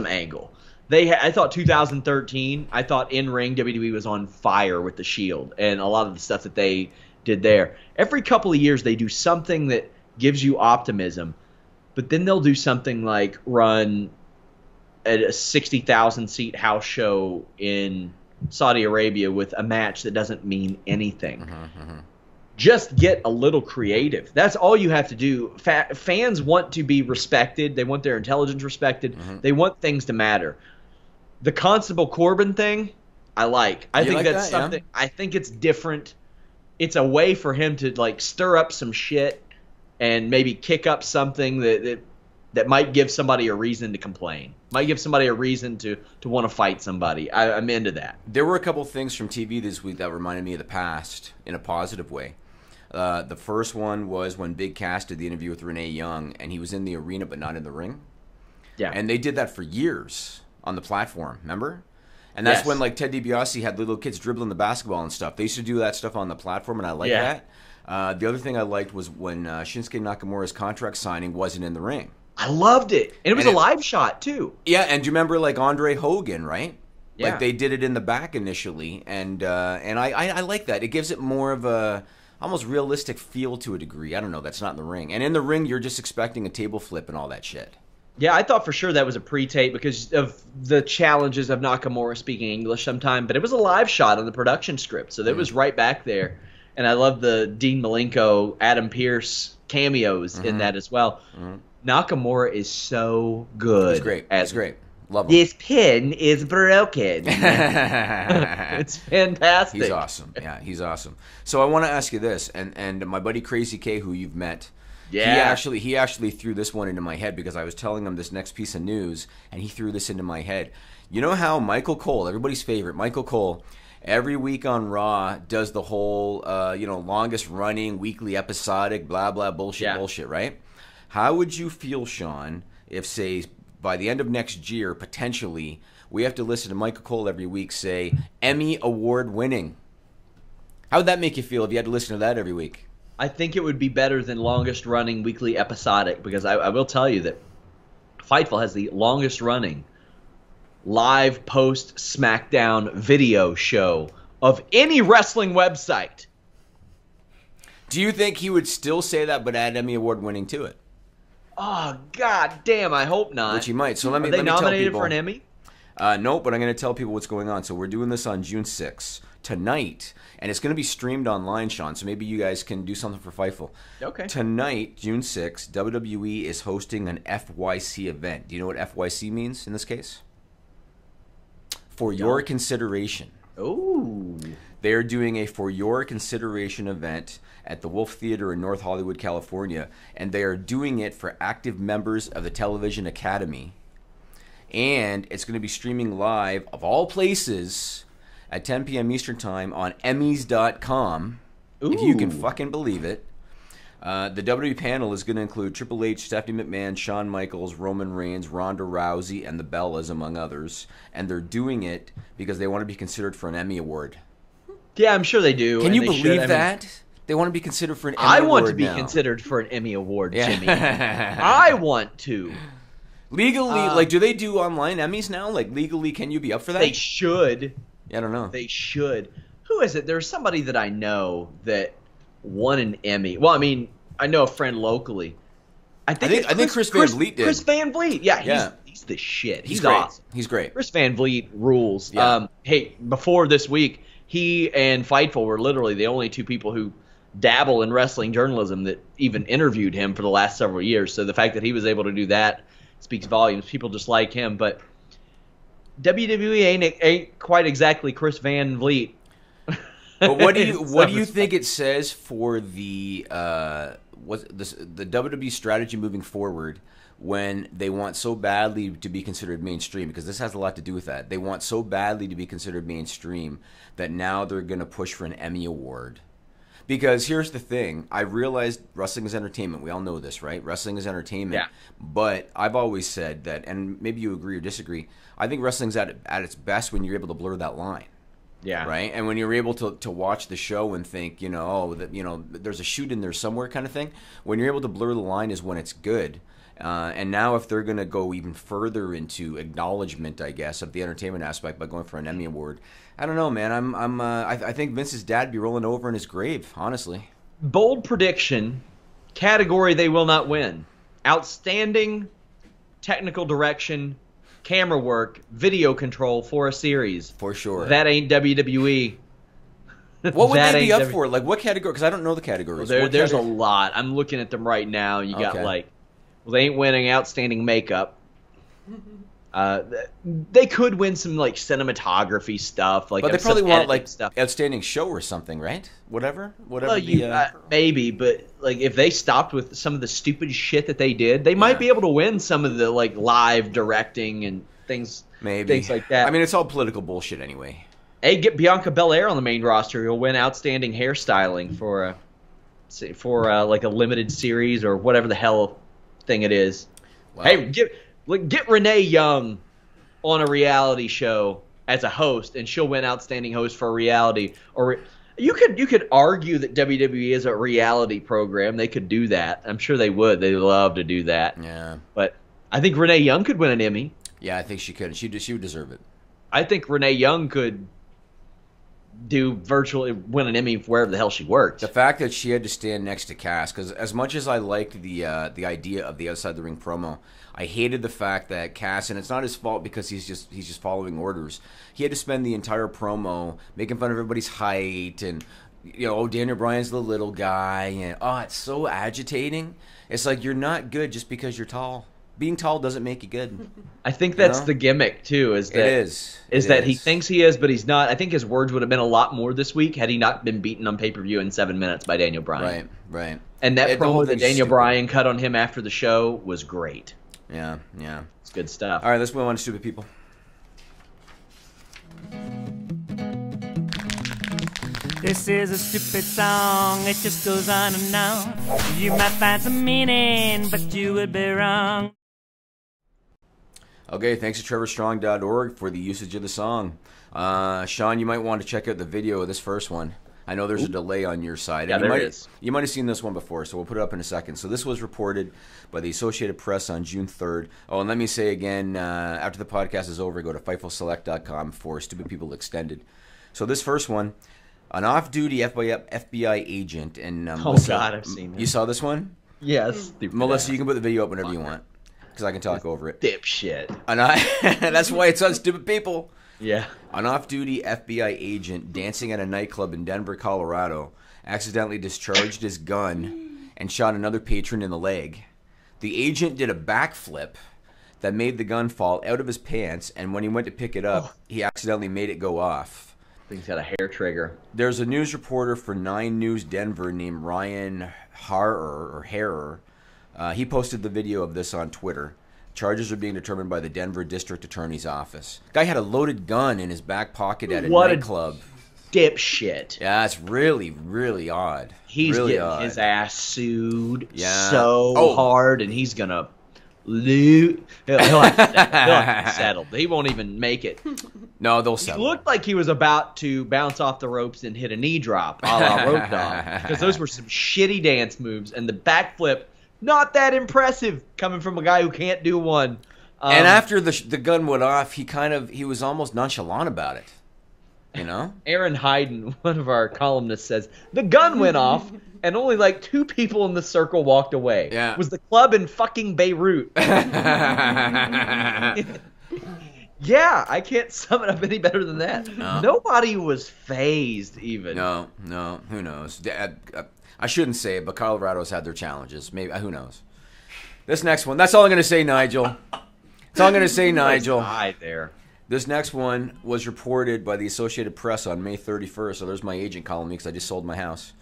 angle. I thought 2013, I thought in-ring WWE was on fire with the Shield and a lot of the stuff that they did there. Every couple of years they do something that gives you optimism, but then they'll do something like run a 60,000-seat house show in Saudi Arabia with a match that doesn't mean anything. Just get a little creative. That's all you have to do. Fans want to be respected. They want their intelligence respected. They want things to matter. The Constable Corbin thing, I like. I think that's something. Yeah. I think it's different. It's a way for him to like stir up some shit and maybe kick up something that might give somebody a reason to complain. Might give somebody a reason to want to fight somebody. I'm into that. There were a couple things from TV this week that reminded me of the past in a positive way. The first one was when Big Cass did the interview with Renee Young, and he was in the arena but not in the ring. Yeah. And they did that for years on the platform, remember? And that's when like Ted DiBiase had little kids dribbling the basketball and stuff. They used to do that stuff on the platform, and I like that. The other thing I liked was when Shinsuke Nakamura's contract signing wasn't in the ring. I loved it. And it was a live shot, too. Yeah, and do you remember, like, Andre Hogan, right? Yeah. Like, they did it in the back initially, and I like that. It gives it more of a almost realistic feel to a degree. I don't know, that's not in the ring. And in the ring, you're just expecting a table flip and all that shit. Yeah, I thought for sure that was a pre-tape because of the challenges of Nakamura speaking English sometime, but it was a live shot on the production script, so that was right back there. And I love the Dean Malenko, Adam Pearce cameos in that as well. Nakamura is so good. He's great. He's great. Love him. This pin is broken. It's fantastic. He's awesome. Yeah, he's awesome. So I want to ask you this, and my buddy Crazy K, who you've met, he actually threw this one into my head because I was telling him this next piece of news, and he threw this into my head. You know how Michael Cole, everybody's favorite, Michael Cole, every week on Raw does the whole, longest running, weekly episodic, blah, blah, bullshit, right? How would you feel, Shawn, if, say, by the end of next year, potentially, we have to listen to Michael Cole every week say, Emmy Award winning? How would that make you feel if you had to listen to that every week? I think it would be better than longest running weekly episodic because I will tell you that Fightful has the longest running live post SmackDown video show of any wrestling website. Do you think he would still say that but add Emmy Award winning to it? Oh, god damn, I hope not. Which he might. So let me Are they let me tell nominated people. for an Emmy? No, but I'm going to tell people what's going on. So we're doing this on June 6th, tonight, and it's going to be streamed online, Sean, so maybe you guys can do something for Fightful. Okay. Tonight, June 6th, WWE is hosting an FYC event. Do you know what FYC means in this case? For your consideration. Ooh. They're doing a For Your Consideration event at the Wolf Theater in North Hollywood, California, and they are doing it for active members of the Television Academy. And it's going to be streaming live, of all places, at 10 p.m. Eastern Time on Emmys.com, if you can fucking believe it. The WWE panel is going to include Triple H, Stephanie McMahon, Shawn Michaels, Roman Reigns, Ronda Rousey, and the Bellas, among others. And they're doing it because they want to be considered for an Emmy Award. Yeah, I'm sure they do. Can you they believe should. that? They want to be considered for an Emmy I Award want to be now. considered for an Emmy Award, Jimmy. I want to. Legally, do they do online Emmys now? Like, legally, can you be up for that? They should. Yeah, I don't know. They should. Who is it? There's somebody that I know that won an Emmy. Well, I mean, I know a friend locally. I think Chris Van Vliet did. Chris Van Vliet. Yeah, he's the shit. He's great. awesome. He's great. Chris Van Vliet rules. Yeah. Hey, before this week, he and Fightful were literally the only two people who dabble in wrestling journalism that even interviewed him for the last several years. So the fact that he was able to do that speaks volumes. People just like him, but WWE ain't quite exactly Chris Van Vliet. But what do you think it says for the WWE strategy moving forward when they want so badly to be considered mainstream? Because this has a lot to do with that. They want so badly to be considered mainstream that now they're going to push for an Emmy Award. Because here's the thing. I realized wrestling is entertainment. We all know this, right? Wrestling is entertainment. Yeah. But I've always said that, and maybe you agree or disagree, I think wrestling's at its best when you're able to blur that line. Yeah. Right? And when you're able to watch the show and think, there's a shoot in there somewhere kind of thing. When you're able to blur the line is when it's good. And now if they're going to go even further into acknowledgement, I guess, of the entertainment aspect by going for an Emmy Award, I don't know, man. I think Vince's dad be rolling over in his grave, honestly. Bold prediction, category they will not win. Outstanding technical direction, camera work, video control for a series. For sure. That ain't WWE. What would they be up for? Like, what category? Because I don't know the categories. Well, there's a lot. I'm looking at them right now. You got they ain't winning outstanding makeup. They could win some cinematography stuff, but they probably want stuff. Outstanding show or something, right? Whatever. Maybe, but if they stopped with some of the stupid shit that they did, they might be able to win some of the live directing and things, things like that. I mean, it's all political bullshit anyway. Hey, get Bianca Belair on the main roster. You'll win outstanding hairstyling for a limited series or whatever the hell thing it is. Wow. Hey, get Renee Young on a reality show as a host, and she'll win outstanding host for a reality. Or you could argue that WWE is a reality program. They could do that. I'm sure they would. They love to do that. Yeah. But I think Renee Young could win an Emmy. Yeah, I think she could. She would deserve it. I think Renee Young could win an Emmy wherever the hell she worked. The fact that she had to stand next to Cass, because as much as I liked the idea of the outside the ring promo, I hated the fact that Cass, and it's not his fault because he's just following orders. He had to spend the entire promo making fun of everybody's height and Daniel Bryan's the little guy, and it's so agitating. It's like, you're not good just because you're tall. Being tall doesn't make you good. I think that's the gimmick too. He thinks he is, but he's not. I think his words would have been a lot more this week had he not been beaten on pay-per-view in 7 minutes by Daniel Bryan. Right. And that promo that Daniel Bryan cut on him after the show was great. Yeah. It's good stuff. All right, let's move on to Stupid People. This is a stupid song, it just goes on and on. You might find some meaning, but you would be wrong. Okay, thanks to TrevorStrong.org for the usage of the song. Sean, you might want to check out the video of this first one. I know there's a delay on your side. Yeah, there is. You might have seen this one before, so we'll put it up in a second. So this was reported by the Associated Press on June 3rd. Oh, and let me say again, after the podcast is over, go to FightfulSelect.com for Stupid People Extended. So this first one, an off-duty FBI agent, and God, I've seen it. You saw this one? Yes. Melissa, you can put the video up whenever you want, because I can talk over it. Dipshit. And that's why it's on Stupid People. Yeah. An off-duty FBI agent dancing at a nightclub in Denver, Colorado, accidentally discharged his gun and shot another patron in the leg. The agent did a backflip that made the gun fall out of his pants, and when he went to pick it up, he accidentally made it go off. Thing's got a hair trigger. There's a news reporter for 9 News Denver named Ryan Harrer. He posted the video of this on Twitter. Charges are being determined by the Denver District Attorney's Office. Guy had a loaded gun in his back pocket at a nightclub. Dipshit. Yeah, it's really, really odd. He's really getting odd. his ass sued Yeah. so hard, and he's gonna lose. He'll have to be settled. He won't even make it. No, they'll He settle. looked like he was about to bounce off the ropes and hit a knee drop, a la Rope Dog, because those were some shitty dance moves, and the backflip, not that impressive, coming from a guy who can't do one. And after the gun went off, he was almost nonchalant about it. You know? Aaron Hayden, one of our columnists, says, the gun went off and only like 2 people in the circle walked away. Yeah. It was the club in fucking Beirut. Yeah, I can't sum it up any better than that. No. Nobody was phased even. No, who knows? I shouldn't say it, but Colorado's had their challenges. Maybe, who knows? This next one, that's all I'm going to say, Nigel. That's all I'm going to say, Nigel. There. This next one was reported by the Associated Press on May 31st. So there's my agent calling me because I just sold my house.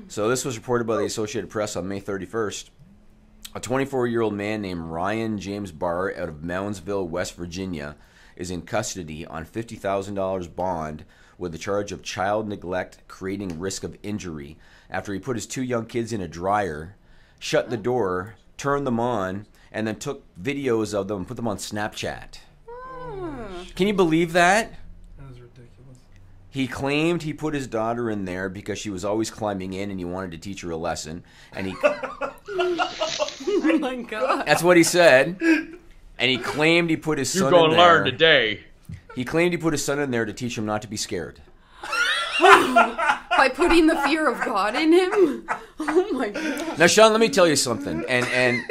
So this was reported by the Associated Press on May 31st. A 24-year-old man named Ryan James Barr out of Moundsville, West Virginia, is in custody on $50,000 bond with the charge of child neglect creating risk of injury after he put his 2 young kids in a dryer, shut the door, turned them on, and then took videos of them and put them on Snapchat. Can you believe that? That was ridiculous. He claimed he put his daughter in there because she was always climbing in and he wanted to teach her a lesson. And he Oh my god. That's what he said. And he claimed he put his son in there. You're gonna learn today. He claimed he put his son in there to teach him not to be scared. By putting the fear of God in him? Oh my god. Now, Sean, let me tell you something. And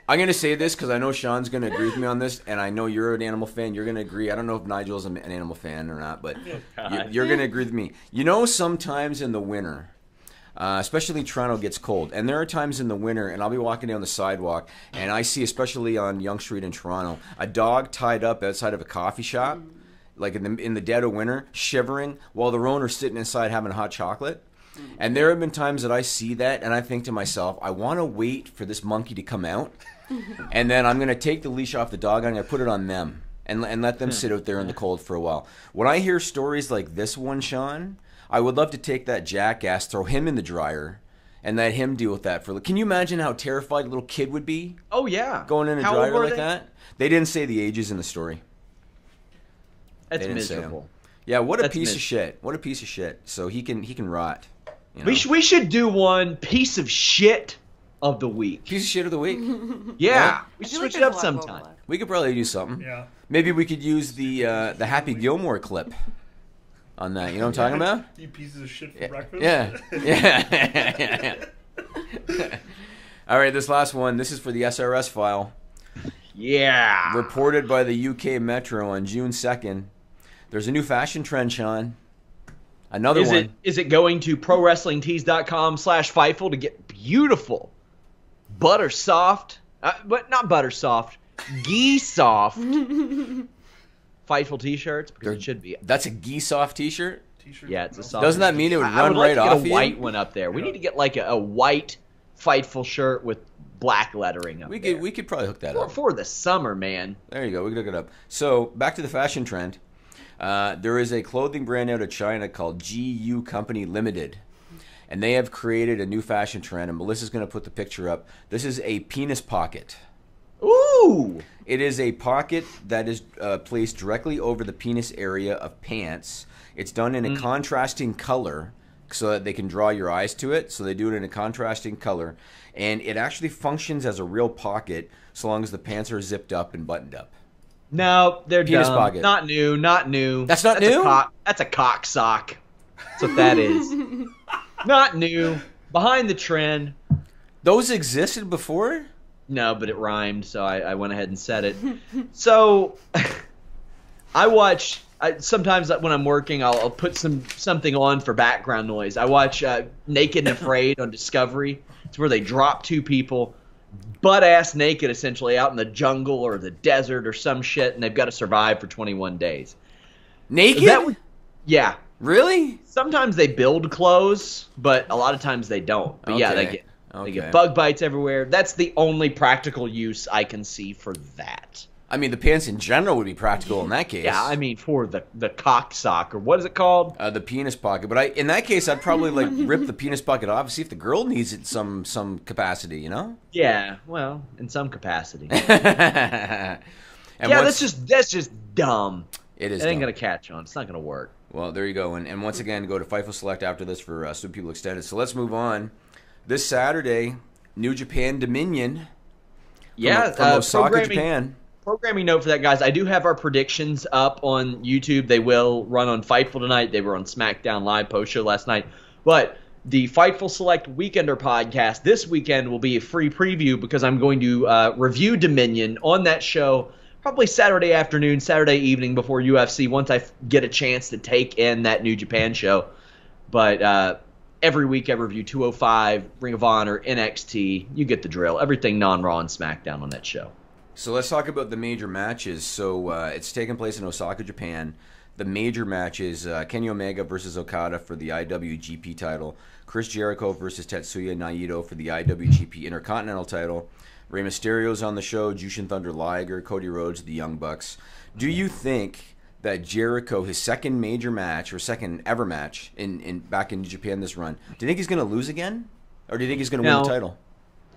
I'm going to say this because I know Sean's going to agree with me on this, and I know you're an animal fan. You're going to agree. I don't know if Nigel's an animal fan or not, but you're going to agree with me. You know, sometimes in the winter, especially Toronto gets cold, and there are times in the winter, and I'll be walking down the sidewalk, and I see, especially on Yonge Street in Toronto, a dog tied up outside of a coffee shop, like in the dead of winter, shivering, while the owner's sitting inside having hot chocolate. And there have been times that I see that, and I think to myself, I want to wait for this monkey to come out, and then I'm going to take the leash off the dog, and I'm going to put it on them, and let them sit out there in the cold for a while. When I hear stories like this one, Sean, I would love to take that jackass, throw him in the dryer, and let him deal with that for. Can you imagine how terrified a little kid would be? Oh yeah, going in a dryer like that. They didn't say the ages in the story. That's miserable. Yeah, what a piece of shit. What a piece of shit. So he can rot. You know? We should do one piece of shit of the week. Piece of shit of the week. Yeah, we should switch it up sometime. We could probably do something. Yeah. Maybe we could use the Happy Gilmore clip on that. You know what I'm talking about? You pieces of shit for breakfast. Yeah. Yeah. All right, this last one. This is for the SRS file. Yeah. Reported by the UK Metro on June 2nd. There's a new fashion trend, Sean. Another one. Is it going to prowrestlingtees.com/Fightful to get beautiful, butter soft, but not butter soft, ghee soft Fightful T-shirts? Because it should be. That's a ghee soft T-shirt? Yeah, it's a soft. Doesn't that mean it would run I would like right to off get a you? white one up there. We need to get like a white Fightful shirt with black lettering up there. We could probably hook that up. For the summer, man. There you go. We can look it up. So, back to the fashion trend. There is a clothing brand out of China called GU Company Limited. And they have created a new fashion trend. And Melissa's going to put the picture up. This is a penis pocket. Ooh! It is a pocket that is placed directly over the penis area of pants. It's done in a contrasting color so that they can draw your eyes to it. So they do it in a contrasting color. And it actually functions as a real pocket so long as the pants are zipped up and buttoned up. No, they're penis dumb. pocket. Not new. That's not new? That's a cock sock. That's what that is. Not new. Behind the trend. Those existed before? No, but it rhymed, so I went ahead and said it. So I watch. Sometimes when I'm working, I'll put something on for background noise. I watch Naked and Afraid on Discovery. It's where they drop two people, butt-ass naked, essentially, out in the jungle or the desert or some shit, and they've got to survive for 21 days. Naked? Yeah. Really? Sometimes they build clothes, but a lot of times they don't. But yeah, they get bug bites everywhere. That's the only practical use I can see for that. I mean, the pants in general would be practical in that case. Yeah, I mean, for the cock sock, or what is it called? The penis pocket. But in that case, I'd probably like rip the penis pocket off and see if the girl needs it in some capacity, you know? Yeah, well, in some capacity. Yeah, that's just dumb. It is. It ain't gonna catch on. It's not gonna work. Well, there you go. And once again, go to Fightful Select after this for Stupid People Extended. So let's move on. This Saturday, New Japan Dominion. From Osaka, Japan. Programming note for that, guys. I do have our predictions up on YouTube. They will run on Fightful tonight. They were on SmackDown Live post-show last night. But the Fightful Select Weekender podcast this weekend will be a free preview because I'm going to review Dominion on that show probably Saturday afternoon, Saturday evening before UFC once I get a chance to take in that New Japan show. But every week I review 205, Ring of Honor, NXT. You get the drill. Everything non-Raw and SmackDown on that show. So let's talk about the major matches. So it's taking place in Osaka, Japan. The major matches, Kenny Omega versus Okada for the IWGP title. Chris Jericho versus Tetsuya Naito for the IWGP Intercontinental title. Rey Mysterio's on the show. Jushin Thunder Liger, Cody Rhodes, the Young Bucks. Do you think that Jericho, his second major match, or second ever match back in Japan this run, do you think he's going to lose again? Or do you think he's going to win the title?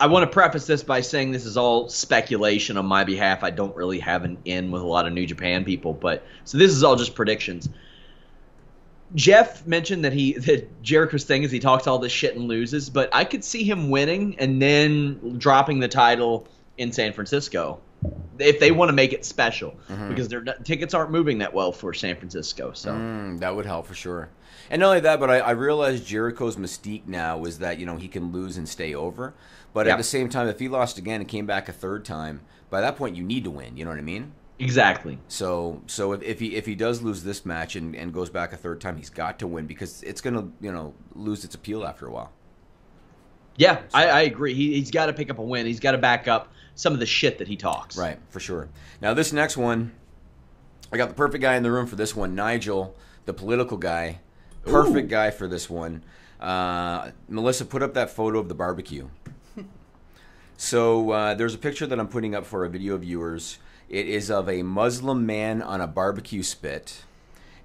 I want to preface this by saying this is all speculation on my behalf. I don't really have an in with a lot of New Japan people, so this is all just predictions. Jeff mentioned that Jericho's thing is he talks all this shit and loses, but I could see him winning and then dropping the title in San Francisco if they want to make it special, because their tickets aren't moving that well for San Francisco. So that would help for sure. And not only that, but I realize Jericho's mystique now is that he can lose and stay over. But at the same time, if he lost again and came back a third time, by that point you need to win. You know what I mean? Exactly. So if he does lose this match and goes back a third time, he's got to win because it's going to lose its appeal after a while. Yeah, so. I agree. He's got to pick up a win. He's got to back up some of the shit that he talks. Right, for sure. Now this next one, I got the perfect guy in the room for this one. Nigel, the political guy. Perfect guy for this one. Melissa, put up that photo of the barbecue. So there's a picture that I'm putting up for our video viewers. It is of a Muslim man on a barbecue spit,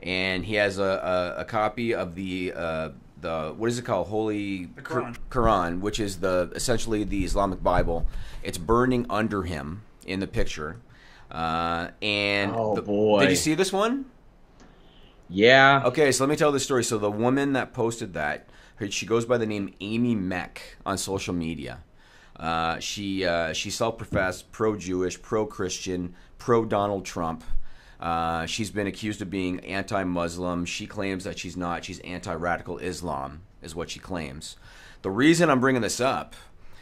and he has a copy of the what is it called? Holy Quran, which is essentially the Islamic Bible. It's burning under him in the picture. Boy, did you see this one? Yeah. Okay, so let me tell this story. So the woman that posted that, she goes by the name Amy Meck on social media. She self-professed pro-Jewish, pro-Christian, pro-Donald Trump. She's been accused of being anti-Muslim. She claims that she's not. She's anti-radical Islam, is what she claims. The reason I'm bringing this up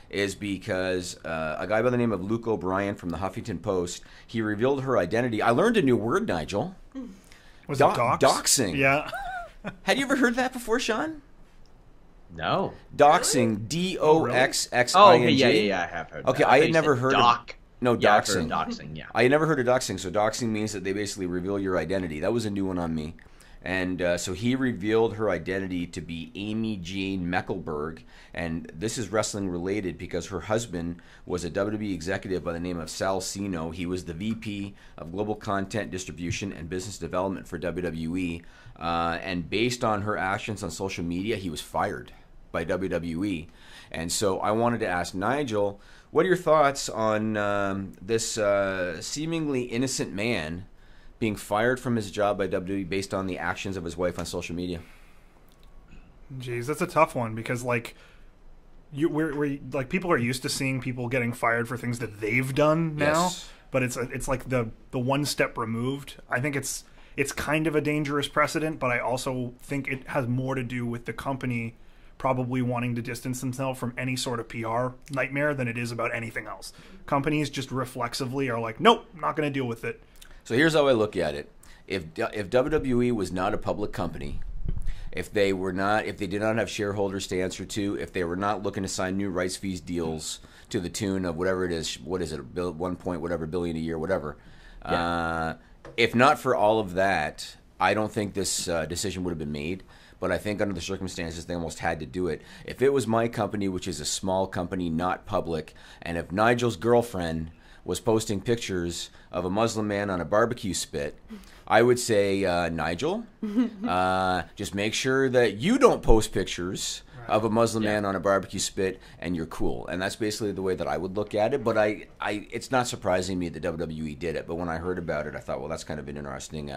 is because a guy by the name of Luke O'Brien from the Huffington Post, he revealed her identity. I learned a new word, Nigel. Was it dox? Doxing. Yeah. Had you ever heard that before, Sean? No. Doxing. Doxxing. Oh, okay, yeah, I have heard that. Okay, I had never heard of No, yeah, doxing. Doxing, yeah. I had never heard of doxing. So doxing means that they basically reveal your identity. That was a new one on me. And so he revealed her identity to be Amy Jane Meckelberg. And this is wrestling related because her husband was a WWE executive by the name of Sal Sino. He was the VP of Global Content Distribution and Business Development for WWE. And based on her actions on social media, he was fired by WWE. And so I wanted to ask Nigel, what are your thoughts on this seemingly innocent man being fired from his job by WWE based on the actions of his wife on social media? Jeez, that's a tough one because we're people are used to seeing people getting fired for things that they've done now, but it's like the one step removed. I think it's kind of a dangerous precedent, but I also think it has more to do with the company probably wanting to distance themselves from any sort of PR nightmare than it is about anything else. Companies just reflexively are like, nope, not going to deal with it. So here's how I look at it. If WWE was not a public company, if they did not have shareholders to answer to, if they were not looking to sign new rights fees deals to the tune of whatever it is, what is it, 1 point whatever billion a year, whatever. Yeah. If not for all of that, I don't think this decision would have been made. But I think under the circumstances, they almost had to do it. If it was my company, which is a small company, not public, and if Nigel's girlfriend was posting pictures of a Muslim man on a barbecue spit, I would say, Nigel, just make sure that you don't post pictures of a Muslim man on a barbecue spit, and you're cool. And that's basically the way that I would look at it. But it's not surprising me that WWE did it. But when I heard about it, I thought, well, that's kind of an interesting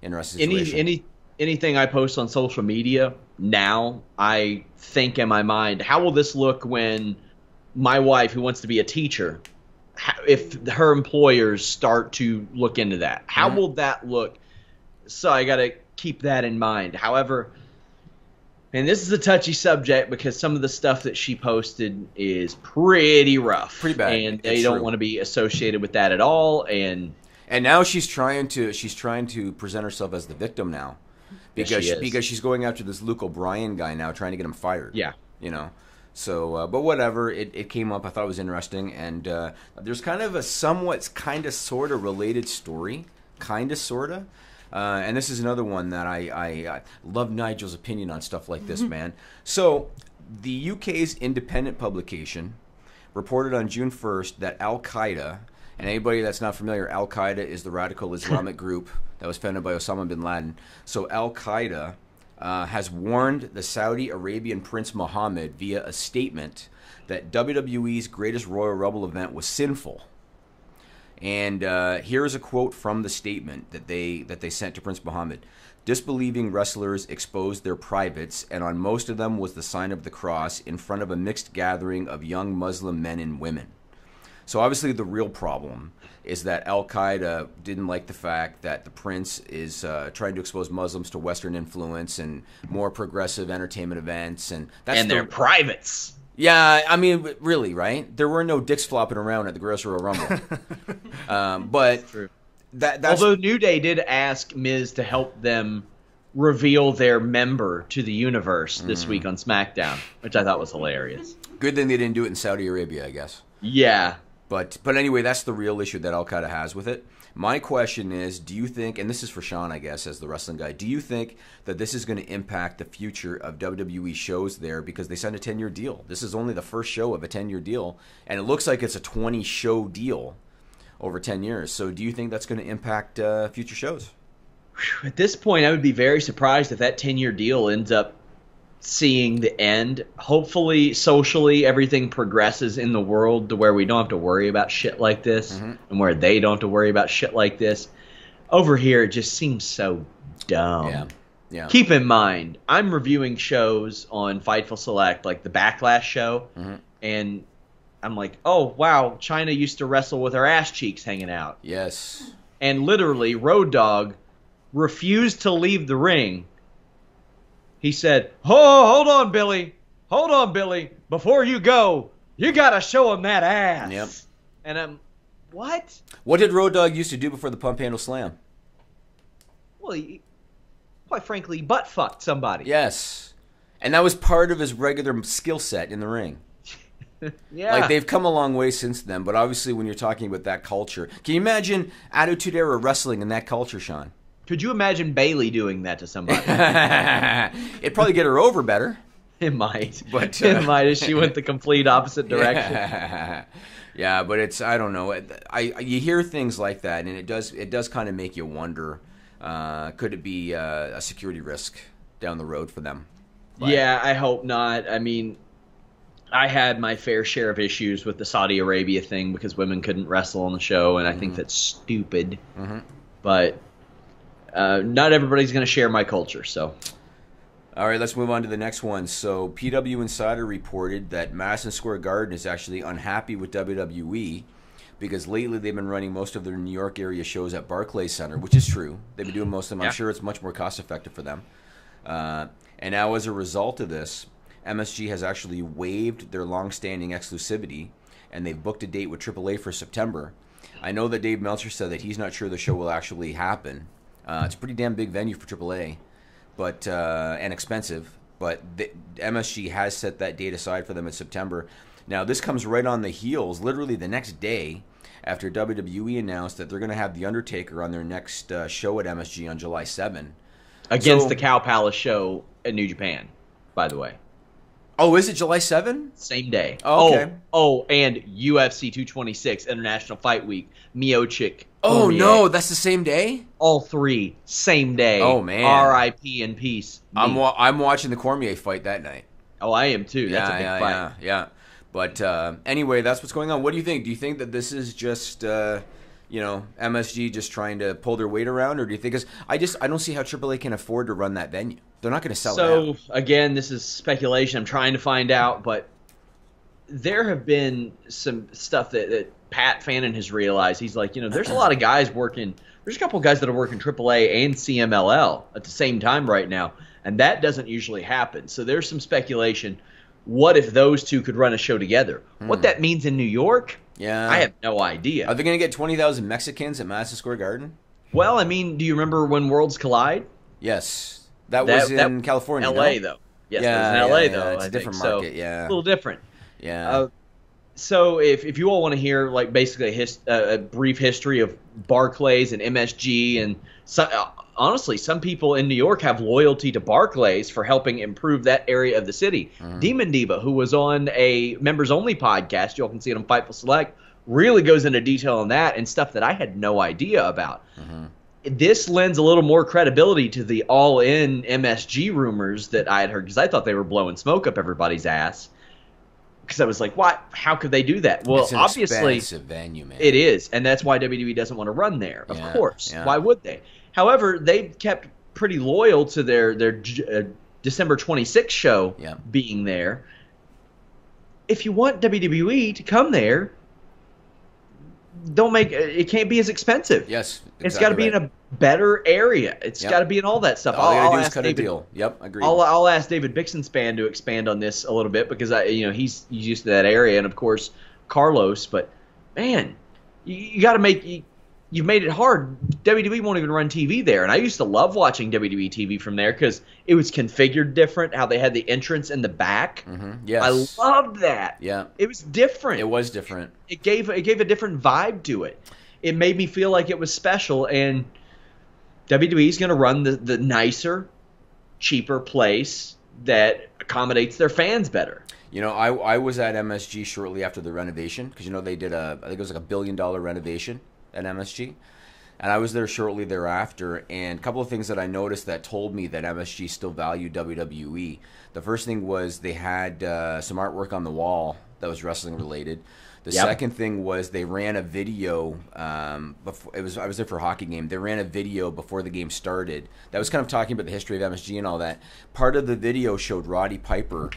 situation. Anything I post on social media now, I think in my mind, how will this look when my wife, who wants to be a teacher, if her employers start to look into that? How will that look? So I got to keep that in mind. However, and this is a touchy subject because some of the stuff that she posted is pretty rough. Pretty bad. And they don't want to be associated with that at all. And now she's trying to present herself as the victim now. Because she's going after this Luke O'Brien guy now, trying to get him fired. Yeah. You know? So, but whatever. It came up. I thought it was interesting. And there's kind of a somewhat kind of sort of related story. Kind of sort of. And this is another one that I love Nigel's opinion on stuff like this, man. So, the UK's independent publication reported on June 1st that Al-Qaeda, and anybody that's not familiar, Al-Qaeda is the radical Islamic group that was founded by Osama bin Laden. So Al-Qaeda has warned the Saudi Arabian Prince Mohammed via a statement that WWE's Greatest Royal Rumble event was sinful. And here's a quote from the statement that they sent to Prince Mohammed. Disbelieving wrestlers exposed their privates, and on most of them was the sign of the cross in front of a mixed gathering of young Muslim men and women. So obviously the real problem is that Al-Qaeda didn't like the fact that the prince is trying to expose Muslims to Western influence and more progressive entertainment events. And their privates. Yeah, I mean, really, right? There were no dicks flopping around at the Greatest Royal Rumble. But true. That's... Although New Day did ask Miz to help them reveal their member to the universe this week on SmackDown, which I thought was hilarious. Good thing they didn't do it in Saudi Arabia, I guess. Yeah. But anyway, that's the real issue that Al-Qaeda has with it. My question is, do you think, and this is for Shawn, I guess, as the wrestling guy, do you think that this is going to impact the future of WWE shows there because they signed a 10-year deal? This is only the first show of a 10-year deal, and it looks like it's a 20-show deal over 10 years. So do you think that's going to impact future shows? At this point, I would be very surprised if that 10-year deal ends up seeing the end. Hopefully, socially, everything progresses in the world to where we don't have to worry about shit like this, and where they don't have to worry about shit like this. Over here, it just seems so dumb. Yeah. Keep in mind, I'm reviewing shows on Fightful Select, like the Backlash show, and I'm like, oh, wow, China used to wrestle with her ass cheeks hanging out. Yes. And literally, Road Dogg refused to leave the ring. He said, oh, hold on, Billy. Hold on, Billy. Before you go, you got to show him that ass. Yep. And I'm, what? What did Road Dogg used to do before the Pump Handle Slam? Well, he, quite frankly, butt-fucked somebody. Yes. And that was part of his regular skill set in the ring. Yeah. Like, they've come a long way since then, but obviously when you're talking about that culture, can you imagine Attitude Era wrestling in that culture, Shawn? Could you imagine Bayley doing that to somebody? It'd probably get her over better. It might. But it might if she went the complete opposite direction. Yeah, but it's, I don't know. You hear things like that, and it does kind of make you wonder, could it be a security risk down the road for them? But, yeah, I hope not. I mean, I had my fair share of issues with the Saudi Arabia thing because women couldn't wrestle on the show, and I think that's stupid. But not everybody's going to share my culture, so. All right, let's move on to the next one. So PW Insider reported that Madison Square Garden is actually unhappy with WWE because lately they've been running most of their New York area shows at Barclays Center, which is true. They've been doing most of them. I'm sure it's much more cost-effective for them. And now as a result of this, MSG has actually waived their long-standing exclusivity, and they've booked a date with AAA for September. I know that Dave Meltzer said that he's not sure the show will actually happen. It's a pretty damn big venue for AAA, but and expensive. But MSG has set that date aside for them in September. Now, this comes right on the heels, literally the next day, after WWE announced that they're going to have The Undertaker on their next show at MSG on July 7. Against the Cow Palace show in New Japan, by the way. Oh, is it July 7? Same day. Oh, okay. Oh, and UFC 226 International Fight Week. Miocic. Oh, Cormier. no, that's the same day? All three, same day. Oh, man. R.I.P. in peace. I'm watching the Cormier fight that night. Oh, I am too. That's a big fight. Yeah. But anyway, that's what's going on. What do you think? Do you think that this is just, MSG just trying to pull their weight around? Or do you think I don't see how AAA can afford to run that venue. They're not going to sell it out. So, again, this is speculation. I'm trying to find out. But there have been some stuff that Pat Fannin has realized. He's like, there's a lot of guys working. There's a couple of guys that are working AAA and CMLL at the same time right now. And that doesn't usually happen. So there's some speculation. What if those two could run a show together? What that means in New York, I have no idea. Are they going to get 20,000 Mexicans at Madison Square Garden? Well, I mean, do you remember when Worlds Collide? Yes. That was in California, L.A., though. Yes, it was in L.A., though. It's a different market, A little different. Yeah. So if you all want to hear, like, basically a brief history of Barclays and MSG, and honestly, some people in New York have loyalty to Barclays for helping improve that area of the city. Demon Diva, who was on a members-only podcast, you all can see it on Fightful Select, really goes into detail on that and stuff that I had no idea about. This lends a little more credibility to the all-in MSG rumors that I had heard, because I thought they were blowing smoke up everybody's ass. Because I was like, what? How could they do that? Well, it's an obviously, expensive venue, man. It is, and that's why WWE doesn't want to run there. Of course, why would they? However, they've kept pretty loyal to their December 26th show being there. If you want WWE to come there, it can't be as expensive. Yes, exactly. It's got to be in a better area. It's got to be in all that stuff. All they got to do is cut a deal. Yep, agreed. I'll ask David Bixenspan to expand on this a little bit, because he's used to that area, and of course Carlos. But man, you got to you've made it hard. WWE won't even run TV there, and I used to love watching WWE TV from there because it was configured different. How they had the entrance in the back. Yes, I loved that. Yeah, it was different. It was different. It gave a different vibe to it. It made me feel like it was special, and WWE's going to run the nicer, cheaper place that accommodates their fans better. I was at MSG shortly after the renovation, because they did I think it was like $1 billion renovation at MSG, and I was there shortly thereafter. And a couple of things that I noticed that told me that MSG still valued WWE. The first thing was they had some artwork on the wall that was wrestling related. The second thing was they ran a video. Before I was there for a hockey game. They ran a video before the game started that was kind of talking about the history of MSG and all that. Part of the video showed Roddy Piper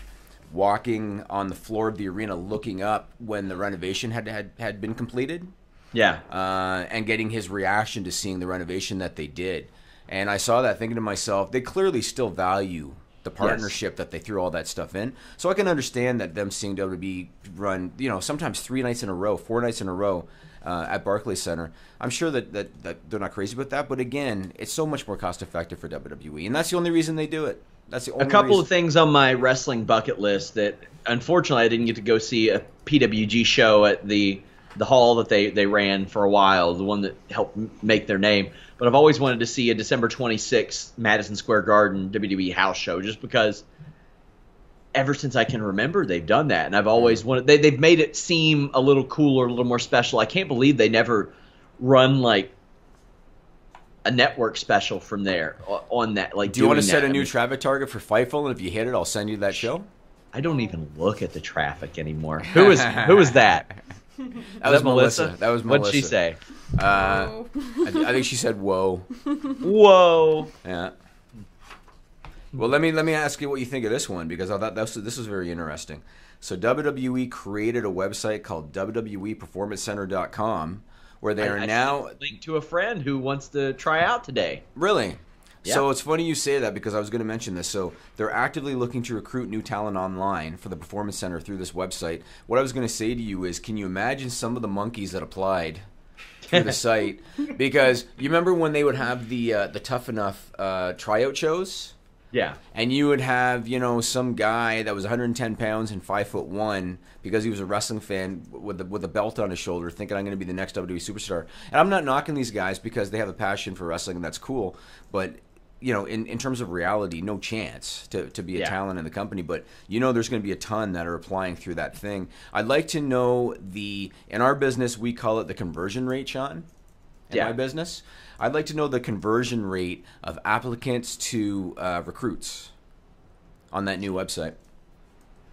walking on the floor of the arena, looking up when the renovation had been completed. And getting his reaction to seeing the renovation that they did. And I saw that, thinking to myself, they clearly still value the partnership that they threw all that stuff in. So I can understand that them seeing WWE run, sometimes 3 nights in a row, 4 nights in a row at Barclays Center. I'm sure that they're not crazy about that, but again, it's so much more cost effective for WWE, and that's the only reason they do it. That's the only A couple reason. of things on my wrestling bucket list that, unfortunately, I didn't get to go see a PWG show at the hall that they ran for a while, the one that helped make their name. But I've always wanted to see a December 26th Madison Square Garden WWE house show, just because ever since I can remember they've done that. And I've always wanted – they've made it seem a little cooler, a little more special. I can't believe they never run like a network special from there on that. Like, do you want to set a new traffic target for Fightful, and if you hit it, I'll send you that show? I don't even look at the traffic anymore. Who was that? That was Melissa. That was Melissa. What'd she say? I think she said, "Whoa." Whoa. Yeah. Well, let me ask you what you think of this one, because I thought this was very interesting. So WWE created a website called WWEPerformanceCenter.com, where they are now linked to a friend who wants to try out today. Really? Yeah. So it's funny you say that because I was going to mention this. So they're actively looking to recruit new talent online for the Performance Center through this website. What I was going to say to you is, can you imagine some of the monkeys that applied through the site? Because you remember when they would have the Tough Enough tryout shows? Yeah. And you would have, some guy that was 110 pounds and 5'1" because he was a wrestling fan with a belt on his shoulder, thinking I'm going to be the next WWE superstar. And I'm not knocking these guys because they have a passion for wrestling and that's cool. But in terms of reality, no chance to be a talent in the company. But there's going to be a ton that are applying through that thing. I'd like to know in our business we call it the conversion rate, Shawn. In my business, I'd like to know the conversion rate of applicants to recruits on that new website.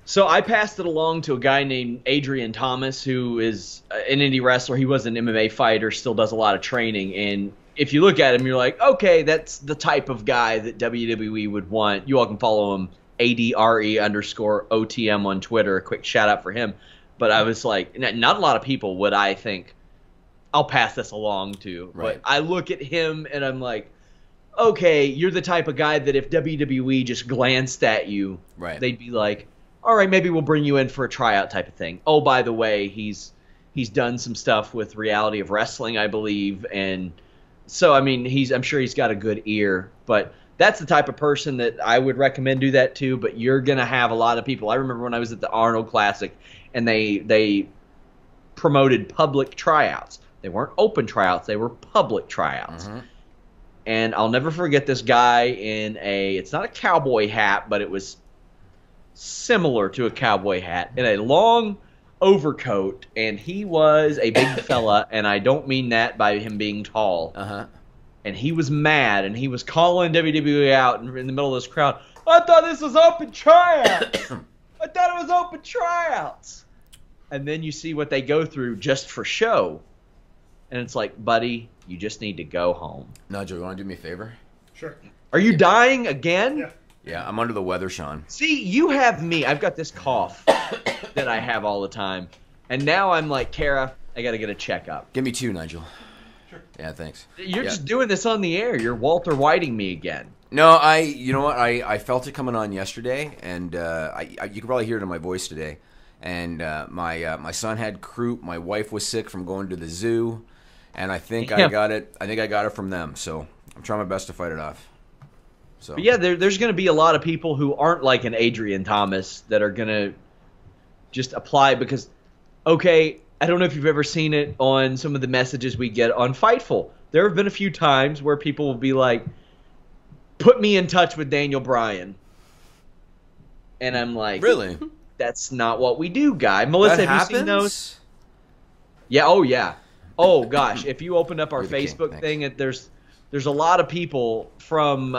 So I passed it along to a guy named Adrian Thomas, who is an indie wrestler. He was an MMA fighter, still does a lot of training. And if you look at him, you're like, okay, that's the type of guy that WWE would want. You all can follow him, ADRE_OTM on Twitter. A quick shout out for him. But I was like, not a lot of people would I think I'll pass this along to. Right. But I look at him and I'm like, okay, you're the type of guy that if WWE just glanced at you, they'd be like, all right, maybe we'll bring you in for a tryout type of thing. Oh, by the way, he's done some stuff with Reality of Wrestling, I believe, and so I'm sure he's got a good ear. But that's the type of person that I would recommend do that to. But you're gonna have a lot of people. I remember when I was at the Arnold Classic, and they promoted public tryouts. They weren't open tryouts; they were public tryouts. Mm-hmm. And I'll never forget this guy in it's not a cowboy hat, but it was similar to a cowboy hat, in a long overcoat, and he was a big fella, and I don't mean that by him being tall. And he was mad, and he was calling WWE out in the middle of this crowd. I thought this was open tryouts. I thought it was open tryouts. And then you see what they go through just for show. And it's like, buddy, you just need to go home. Nigel, you want to do me a favor? Sure. Are you dying again? Yeah. Yeah, I'm under the weather, Shawn. See, you have me. I've got this cough that I have all the time. And now I'm like, Kara, I got to get a checkup. Give me 2, Nigel. Sure. Yeah, thanks. You're just doing this on the air. You're Walter Whiting me again. No, you know what? I felt it coming on yesterday, and you can probably hear it in my voice today. And my son had croup. My wife was sick from going to the zoo, and I think I got it. I think I got it from them. So I'm trying my best to fight it off. So. But yeah, there's going to be a lot of people who aren't like an Adrian Thomas that are going to just apply because, okay, I don't know if you've ever seen it on some of the messages we get on Fightful. There have been a few times where people will be like, put me in touch with Daniel Bryan. And I'm like, really? That's not what we do, guy. Melissa, that have happens? you seen those? Yeah, oh yeah. Oh gosh, if you open up our Facebook thing, there's a lot of people from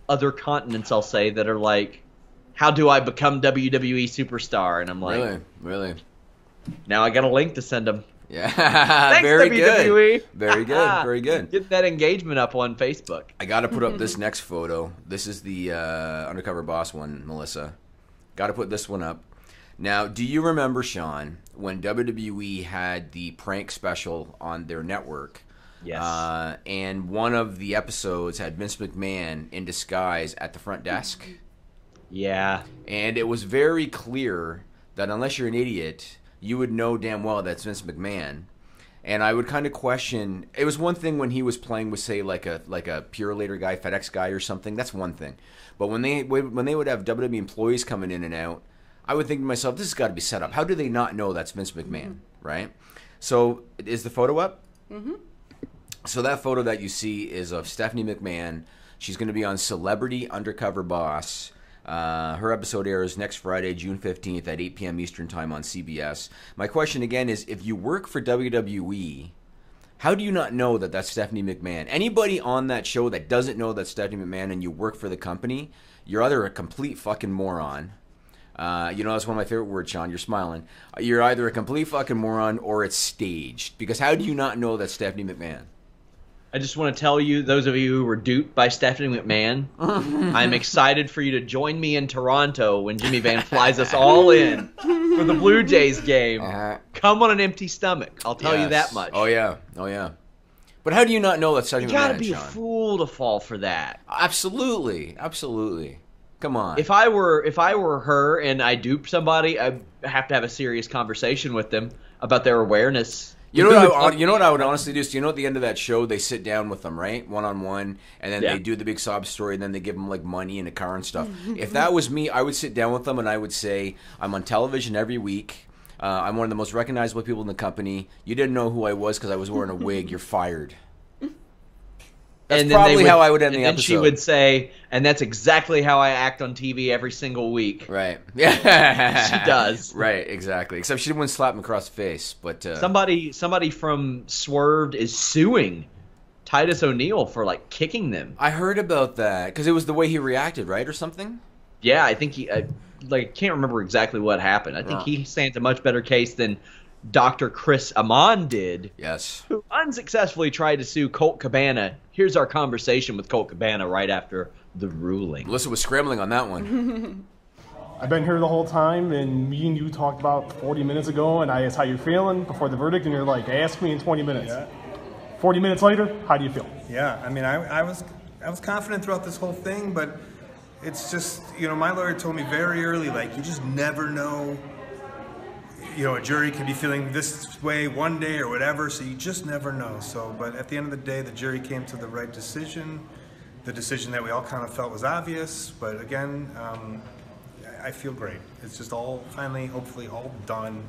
other continents, I'll say, that are like, how do I become WWE superstar? And I'm like, really? Now I got a link to send them. Yeah, thanks, very WWE. Good. Very good, very good. Get that engagement up on Facebook. I got to put up this next photo. This is the Undercover Boss one, Melissa. Got to put this one up. Now, do you remember, Shawn, when WWE had the prank special on their network? Yes. And one of the episodes had Vince McMahon in disguise at the front desk. Yeah. And it was very clear that unless you're an idiot, you would know damn well that's Vince McMahon. And I would kind of question. It was one thing when he was playing with, say, like a Pure Later guy, FedEx guy, or something. That's one thing. But when they would have WWE employees coming in and out, I would think to myself, this has got to be set up. How do they not know that's Vince McMahon, right? So is the photo up? Mm-hmm. So that photo that you see is of Stephanie McMahon. She's going to be on Celebrity Undercover Boss. Her episode airs next Friday, June 15th at 8 p.m. Eastern Time on CBS. My question again is, if you work for WWE, how do you not know that that's Stephanie McMahon? Anybody on that show that doesn't know that's Stephanie McMahon and you work for the company, you're either a complete fucking moron. That's one of my favorite words, Shawn. You're smiling. You're either a complete fucking moron or it's staged. Because how do you not know that's Stephanie McMahon? I just want to tell you, those of you who were duped by Stephanie McMahon, I'm excited for you to join me in Toronto when Jimmy Van flies us all in for the Blue Jays game. Come on an empty stomach. I'll tell you that much. Oh, yeah. But how do you not know that's You setting gotta the man, be a Shawn? fool to fall for that. Absolutely. Come on. If I were her and I duped somebody, I'd have to have a serious conversation with them about their awareness. You know what I would honestly do? So you know, at the end of that show, they sit down with them, right, 1-on-1, and then they do the big sob story, and then they give them like money and a car and stuff. If that was me, I would sit down with them and I would say, "I'm on television every week. I'm one of the most recognizable people in the company. You didn't know who I was because I was wearing a wig. You're fired." That's probably how I would end the episode. And she would say, "And that's exactly how I act on TV every single week." Right. Yeah. She does. Right, exactly. Except she wouldn't slap him across the face. But somebody from Swerved is suing Titus O'Neil for like kicking them. I heard about that because it was the way he reacted, right, or something? Yeah, I think I can't remember exactly what happened. I think he stands a much better case than Dr. Chris Amon did. Yes. Who unsuccessfully tried to sue Colt Cabana. Here's our conversation with Colt Cabana right after the ruling. Melissa was scrambling on that one. I've been here the whole time, and me and you talked about 40 minutes ago, and I asked how you're feeling before the verdict, and you're like, ask me in 20 minutes. Yeah. 40 minutes later, how do you feel? Yeah, I mean, I was confident throughout this whole thing, but it's just, my lawyer told me very early, like, you just never know. A jury could be feeling this way one day or whatever, so you just never know. So, but at the end of the day, the jury came to the right decision, the decision that we all kind of felt was obvious. But again, I feel great. It's just all finally, hopefully, all done.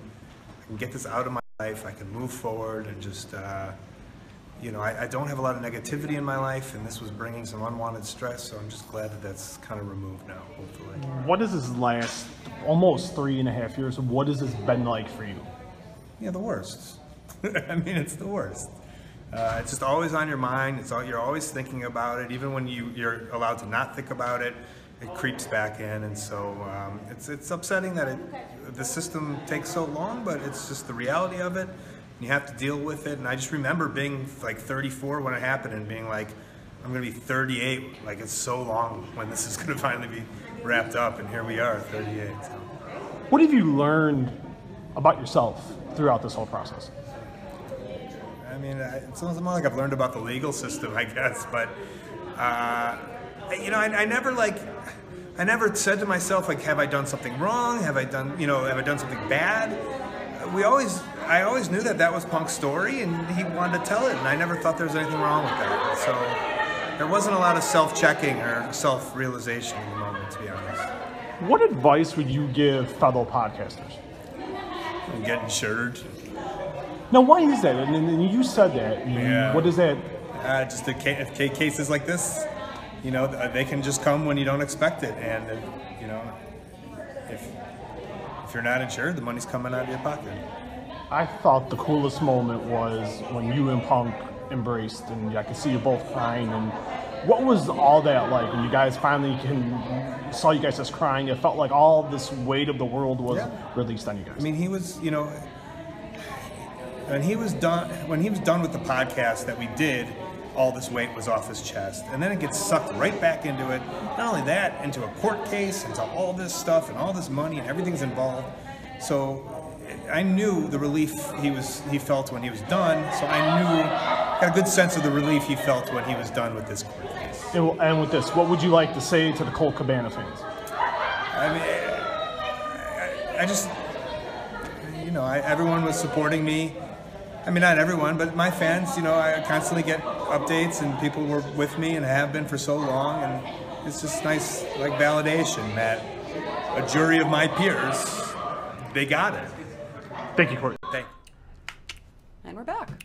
I can get this out of my life. I can move forward and just, I don't have a lot of negativity in my life, and this was bringing some unwanted stress. So I'm just glad that that's kind of removed now, hopefully. What is this last almost 3.5 years? What has this been like for you? Yeah, the worst. I mean, it's the worst. It's just always on your mind. You're always thinking about it. Even when you're allowed to not think about it, it creeps back in. And so it's upsetting that the system takes so long, but it's just the reality of it. You have to deal with it. And I just remember being like 34 when it happened and being like, I'm going to be 38. Like, it's so long when this is going to finally be wrapped up. And here we are, 38. So. What have you learned about yourself throughout this whole process? I mean, it sounds more like I've learned about the legal system, I guess. But, I never said to myself, like, have I done something wrong? Have I done something bad? I always knew that was Punk's story, and he wanted to tell it, and I never thought there was anything wrong with that. So there wasn't a lot of self-checking or self-realization in the moment, to be honest. What advice would you give fellow podcasters? Get insured. Now, why is that? And you said that. Yeah. What is that? Just cases like this, they can just come when you don't expect it, and if you're not insured, the money's coming out of your pocket. I thought the coolest moment was when you and Punk embraced, and I could see you both crying. And what was all that like when you guys finally saw you guys just crying? It felt like all this weight of the world was released on you guys. I mean, he was, when he was done with the podcast that we did, all this weight was off his chest, and then it gets sucked right back into it. Not only that, into a court case, into all this stuff and all this money and everything's involved. So I knew the relief he felt when he was done. So I got a good sense of the relief he felt when he was done with this court case. And with this, what would you like to say to the Colt Cabana fans? I mean, everyone was supporting me. I mean, not everyone, but my fans, I constantly get updates and people were with me and have been for so long. And it's just nice, like, validation that a jury of my peers, they got it. Thank you, Court. Thank you. And we're back.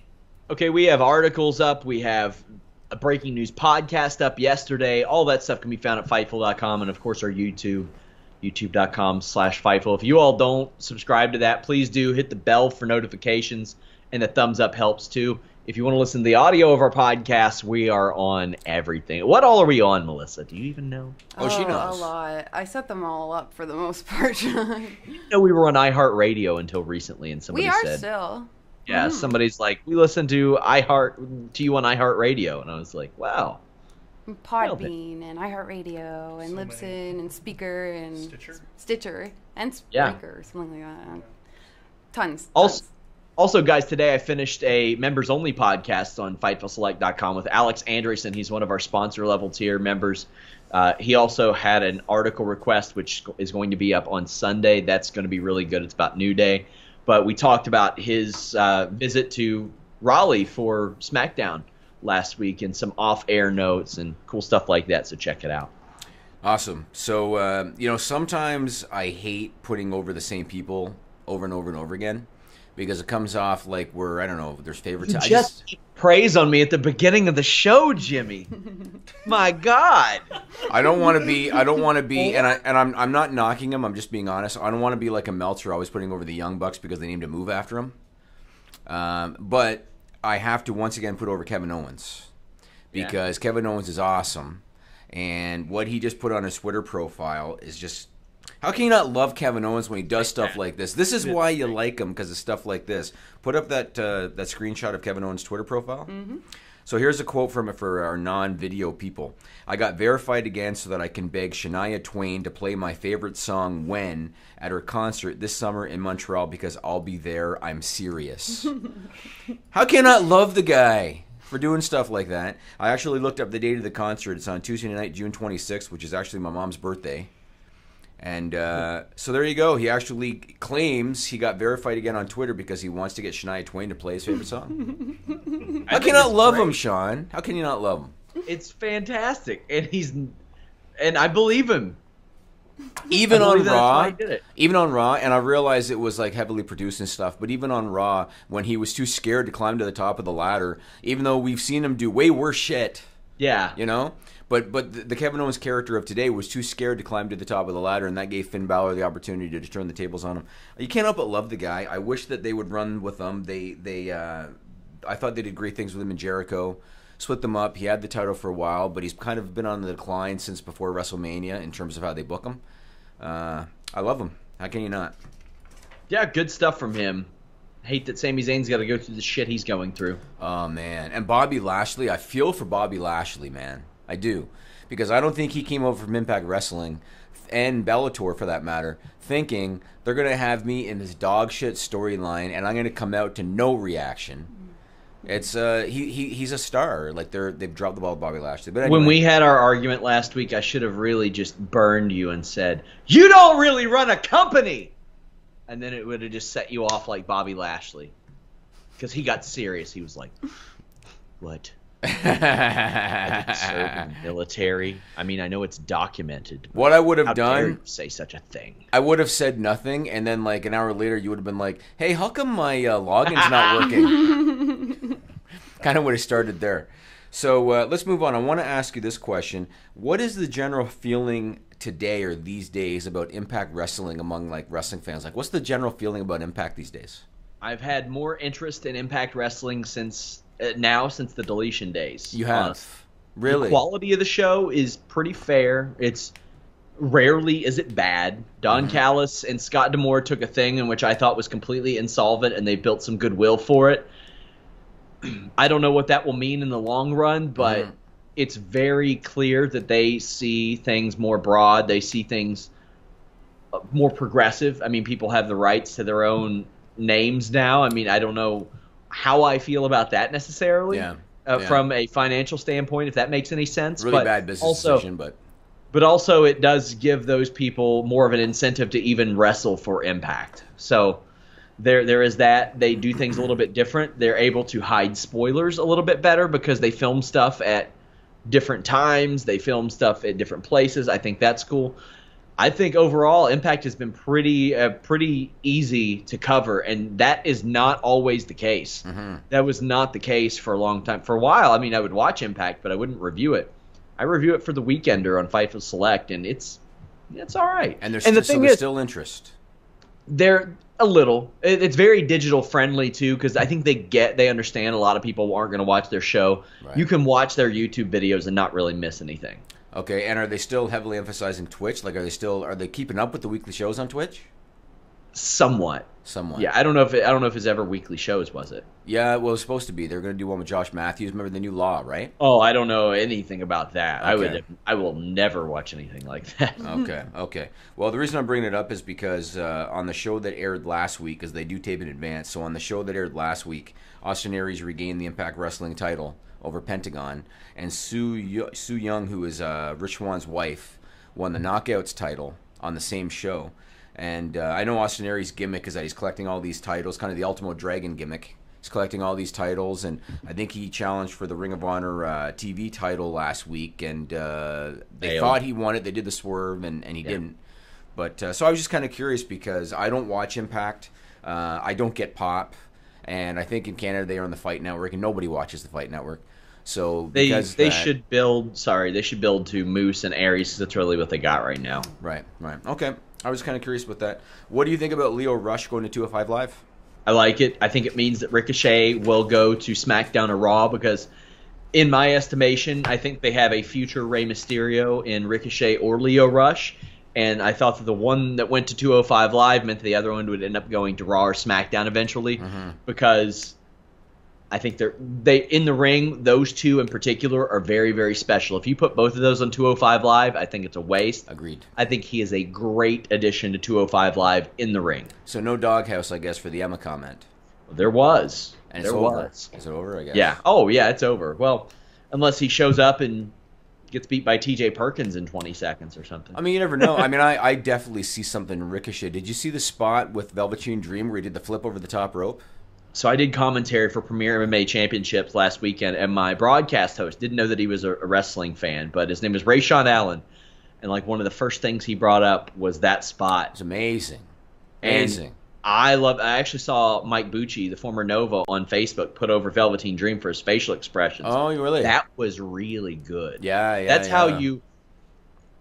Okay, we have articles up. We have a breaking news podcast up yesterday. All that stuff can be found at Fightful.com and, of course, our YouTube, youtube.com/Fightful. If you all don't subscribe to that, please do. Hit the bell for notifications. And the thumbs up helps too. If you want to listen to the audio of our podcast, we are on everything. What all are we on, Melissa? Do you even know? Oh, she knows. A lot. I set them all up for the most part. You know, we were on iHeartRadio until recently, and somebody said... We are still. Yeah, somebody's like, we listen to you on iHeartRadio. And I was like, wow. Podbean and iHeartRadio and Libsyn and Speaker and Stitcher and Spreaker, something like that. Tons. Also, guys, today I finished a members-only podcast on FightfulSelect.com with Alex Andreessen. He's one of our sponsor-level tier members. He also had an article request, which is going to be up on Sunday. That's going to be really good. It's about New Day. But we talked about his visit to Raleigh for SmackDown last week and some off-air notes and cool stuff like that, so check it out. Awesome. So, sometimes I hate putting over the same people over and over and over again. Because it comes off like we're, I don't know, there's favorites. You just praise on me at the beginning of the show, Jimmy. My God. I don't want to be, and I'm not knocking him. I'm just being honest. I don't want to be like a Meltzer, always putting over the Young Bucks because they named a move after him. But I have to once again put over Kevin Owens because Kevin Owens is awesome, and what he just put on his Twitter profile is just. How can you not love Kevin Owens when he does stuff like this? This is why you like him, because of stuff like this. Put up that screenshot of Kevin Owens' Twitter profile. Mm-hmm. So here's a quote from it for our non-video people. I got verified again so that I can beg Shania Twain to play my favorite song, When, at her concert this summer in Montreal because I'll be there. I'm serious. How can you not love the guy for doing stuff like that? I actually looked up the date of the concert. It's on Tuesday night, June 26th, which is actually my mom's birthday. And so there you go. He actually claims he got verified again on Twitter because he wants to get Shania Twain to play his favorite song. How can you not love him, Sean? How can you not love him? It's fantastic, and I believe him. Even on Raw, and I realized it was like heavily produced and stuff, but even on Raw, when he was too scared to climb to the top of the ladder, even though we've seen him do way worse shit. Yeah. You know? But the Kevin Owens character of today was too scared to climb to the top of the ladder, and that gave Finn Balor the opportunity to turn the tables on him. You can't help but love the guy. I wish that they would run with him. I thought they did great things with him in Jericho. Split them up. He had the title for a while, but he's kind of been on the decline since before WrestleMania in terms of how they book him. I love him. How can you not? Yeah, good stuff from him. Hate that Sami Zayn's got to go through the shit he's going through. Oh, man. And Bobby Lashley, I feel for Bobby Lashley, man. I do. Because I don't think he came over from Impact Wrestling, and Bellator for that matter, thinking they're going to have me in this dog shit storyline and I'm going to come out to no reaction. It's he's a star. Like they've dropped the ball with Bobby Lashley. But anyway. When we had our argument last week, I should have really just burned you and said, "You don't really run a company." And then it would have just set you off like Bobby Lashley. Because he got serious. He was like, "What? I didn't serve in the military. I mean, I know it's documented. What I would have how done, dare you say such a thing." I would have said nothing, and then like an hour later, you would have been like, "Hey, how come my login's not working?" Kind of would have started there. So let's move on. I want to ask you this question: what is the general feeling today or these days about Impact Wrestling among like wrestling fans? Like, what's the general feeling about Impact these days? I've had more interest in Impact Wrestling since the deletion days. You have? Really? The quality of the show is pretty fair. It's rarely is it bad. Don Callis and Scott D'Amore took a thing in which I thought was completely insolvent, and they built some goodwill for it. I don't know what that will mean in the long run, but it's very clear that they see things more broad. They see things more progressive. I mean, people have the rights to their own names now. I mean, I don't know how I feel about that necessarily from a financial standpoint, if that makes any sense. Really bad business decision, but also it does give those people more of an incentive to even wrestle for Impact. So there is that. They do things a little bit different. They're able to hide spoilers a little bit better because they film stuff at different times. They film stuff at different places. I think that's cool. I think overall Impact has been pretty easy to cover, and that is not always the case. That was not the case for a long time. For a while, I mean, I would watch Impact, but I wouldn't review it. I review it for the Weekender on Fightful Select, and it's all right. And there's still interest. They're a little. It's very digital friendly too, because I think they understand a lot of people aren't going to watch their show. Right. You can watch their YouTube videos and not really miss anything. Okay, and are they still heavily emphasizing Twitch? Like, are they keeping up with the weekly shows on Twitch? Somewhat. Somewhat. Yeah, I don't know if it's ever weekly shows, was it? Yeah, well, it was supposed to be. They're going to do one with Josh Matthews. Remember the new law, right? Oh, I don't know anything about that. Okay. I will never watch anything like that. Okay. Well, the reason I'm bringing it up is because on the show that aired last week, because they do tape in advance, so on the show that aired last week, Austin Aries regained the Impact Wrestling title over Pentagon, and Su Yung, who is Rich Swan's wife, won the Knockouts title on the same show. And I know Austin Aries' gimmick is that he's collecting all these titles, kind of the Ultimo Dragon gimmick. He's collecting all these titles, and I think he challenged for the Ring of Honor TV title last week, and they thought he won it. They did the swerve, and he didn't. But so I was just kind of curious because I don't watch Impact. I don't get Pop, and I think in Canada they are on the Fight Network, and nobody watches the Fight Network. So they should build to Moose and Aries, because that's really what they got right now. Right. Okay. I was kind of curious about that. What do you think about Lio Rush going to 205 Live? I like it. I think it means that Ricochet will go to SmackDown or Raw because, in my estimation, I think they have a future Rey Mysterio in Ricochet or Lio Rush. And I thought that the one that went to 205 Live meant that the other one would end up going to Raw or SmackDown eventually, because I think they in the ring, those two in particular are very, very special. If you put both of those on 205 Live, I think it's a waste. Agreed. I think he is a great addition to 205 Live in the ring. So no doghouse, I guess, for the Emma comment. There was. And it's over. Is it over, I guess? Yeah. Oh, yeah, it's over. Well, unless he shows up and gets beat by T.J. Perkins in 20 seconds or something. I mean, you never know. I mean, I definitely see something Ricochet. Did you see the spot with Velveteen Dream where he did the flip over the top rope? So I did commentary for Premier MMA Championships last weekend, and my broadcast host didn't know that he was a wrestling fan, but his name is Rayshawn Allen, and like one of the first things he brought up was that spot. It's amazing. And I actually saw Mike Bucci, the former Nova, on Facebook put over Velveteen Dream for his facial expressions. Oh, you really? That was really good. Yeah. That's how you,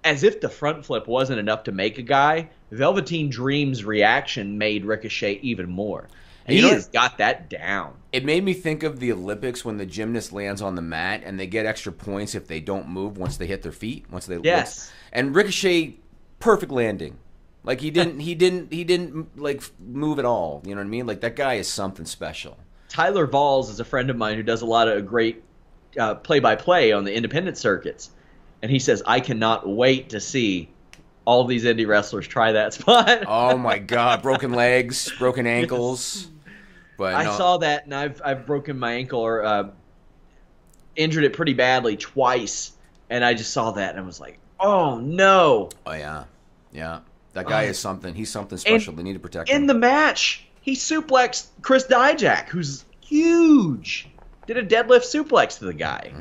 as if the front flip wasn't enough to make a guy, Velveteen Dream's reaction made Ricochet even more. And he has got that down. It made me think of the Olympics when the gymnast lands on the mat and they get extra points if they don't move once they hit their feet. Yes. And Ricochet, perfect landing. Like he didn't like move at all. You know what I mean? Like that guy is something special. Tyler Valls is a friend of mine who does a lot of great play-by-play on the independent circuits, and he says I cannot wait to see all these indie wrestlers try that spot. Oh my God! Broken legs, broken ankles. But I saw that, and I've broken my ankle or injured it pretty badly twice, and I just saw that and I was like, oh no! Oh yeah. That guy is something. He's something special. They need to protect him. In the match, he suplexed Chris Dijak, who's huge. Did a deadlift suplex to the guy.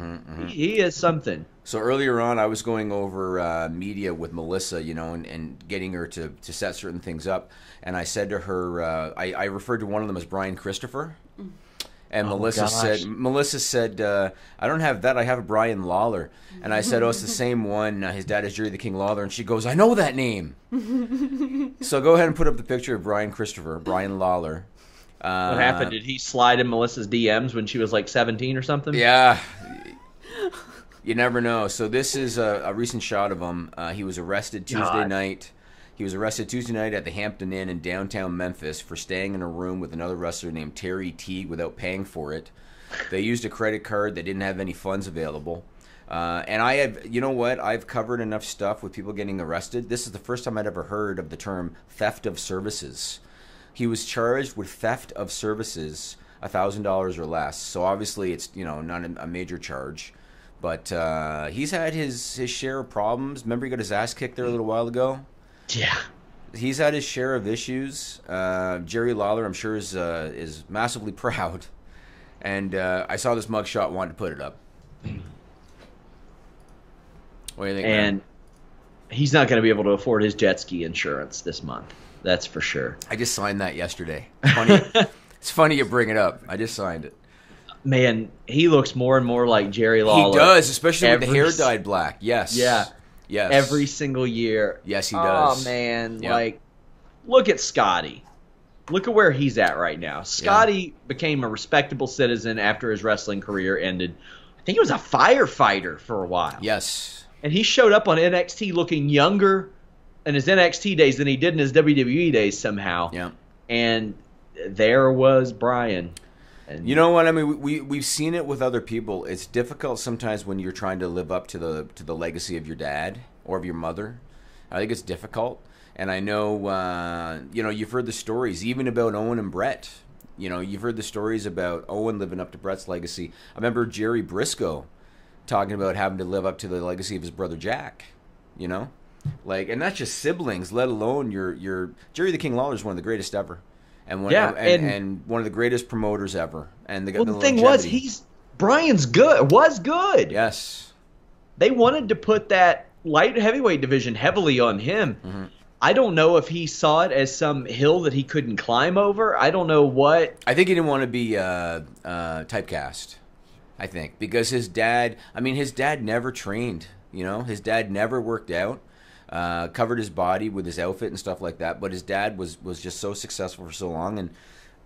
He is something. So earlier on, I was going over media with Melissa, and getting her to set certain things up. And I said to her, I referred to one of them as Brian Christopher. And Melissa said, I don't have that. I have a Brian Lawler. And I said, oh, it's the same one. His dad is Jerry the King Lawler. And she goes, I know that name. So go ahead and put up the picture of Brian Christopher, Brian Lawler. What happened? Did he slide in Melissa's DMs when she was like 17 or something? Yeah. You never know. So this is a recent shot of him. He was arrested Tuesday night. He was arrested Tuesday night at the Hampton Inn in downtown Memphis for staying in a room with another wrestler named Terry Teague without paying for it. They used a credit card. They didn't have any funds available. And I have, you know what? I've covered enough stuff with people getting arrested. This is the first time I'd ever heard of the term theft of services. He was charged with theft of services, $1,000 or less. So obviously it's, not a major charge. But he's had his share of problems. Remember he got his ass kicked there a little while ago? Yeah. He's had his share of issues. Jerry Lawler, I'm sure, is massively proud. And I saw this mugshot, wanted to put it up. What do you think? And he's not going to be able to afford his jet ski insurance this month. That's for sure. I just signed that yesterday. It's funny you bring it up. I just signed it. Man, he looks more and more like Jerry Lawler. He does, especially with the hair dyed black. Yes. Yeah. Yes. Every single year. Yes, he does. Oh, man. Yep. Look at Scotty. Look at where he's at right now. Scotty became a respectable citizen after his wrestling career ended. I think he was a firefighter for a while. Yes. And he showed up on NXT looking younger in his NXT days than he did in his WWE days somehow. Yeah. And there was Bryan. And you know what I mean? We've seen it with other people. It's difficult sometimes when you're trying to live up to the legacy of your dad or of your mother. I think it's difficult. And I know, you've heard the stories even about Owen and Brett. You've heard the stories about Owen living up to Brett's legacy. I remember Jerry Briscoe talking about having to live up to the legacy of his brother Jack. And not just siblings, let alone your Jerry the King Lawler is one of the greatest ever. And one of the greatest promoters ever. And the thing was, Bryan's good. Was good. Yes. They wanted to put that light heavyweight division heavily on him. Mm-hmm. I don't know if he saw it as some hill that he couldn't climb over. I don't know what. I think he didn't want to be typecast. I think because his dad never trained. His dad never worked out. Covered his body with his outfit and stuff like that, but his dad was just so successful for so long, and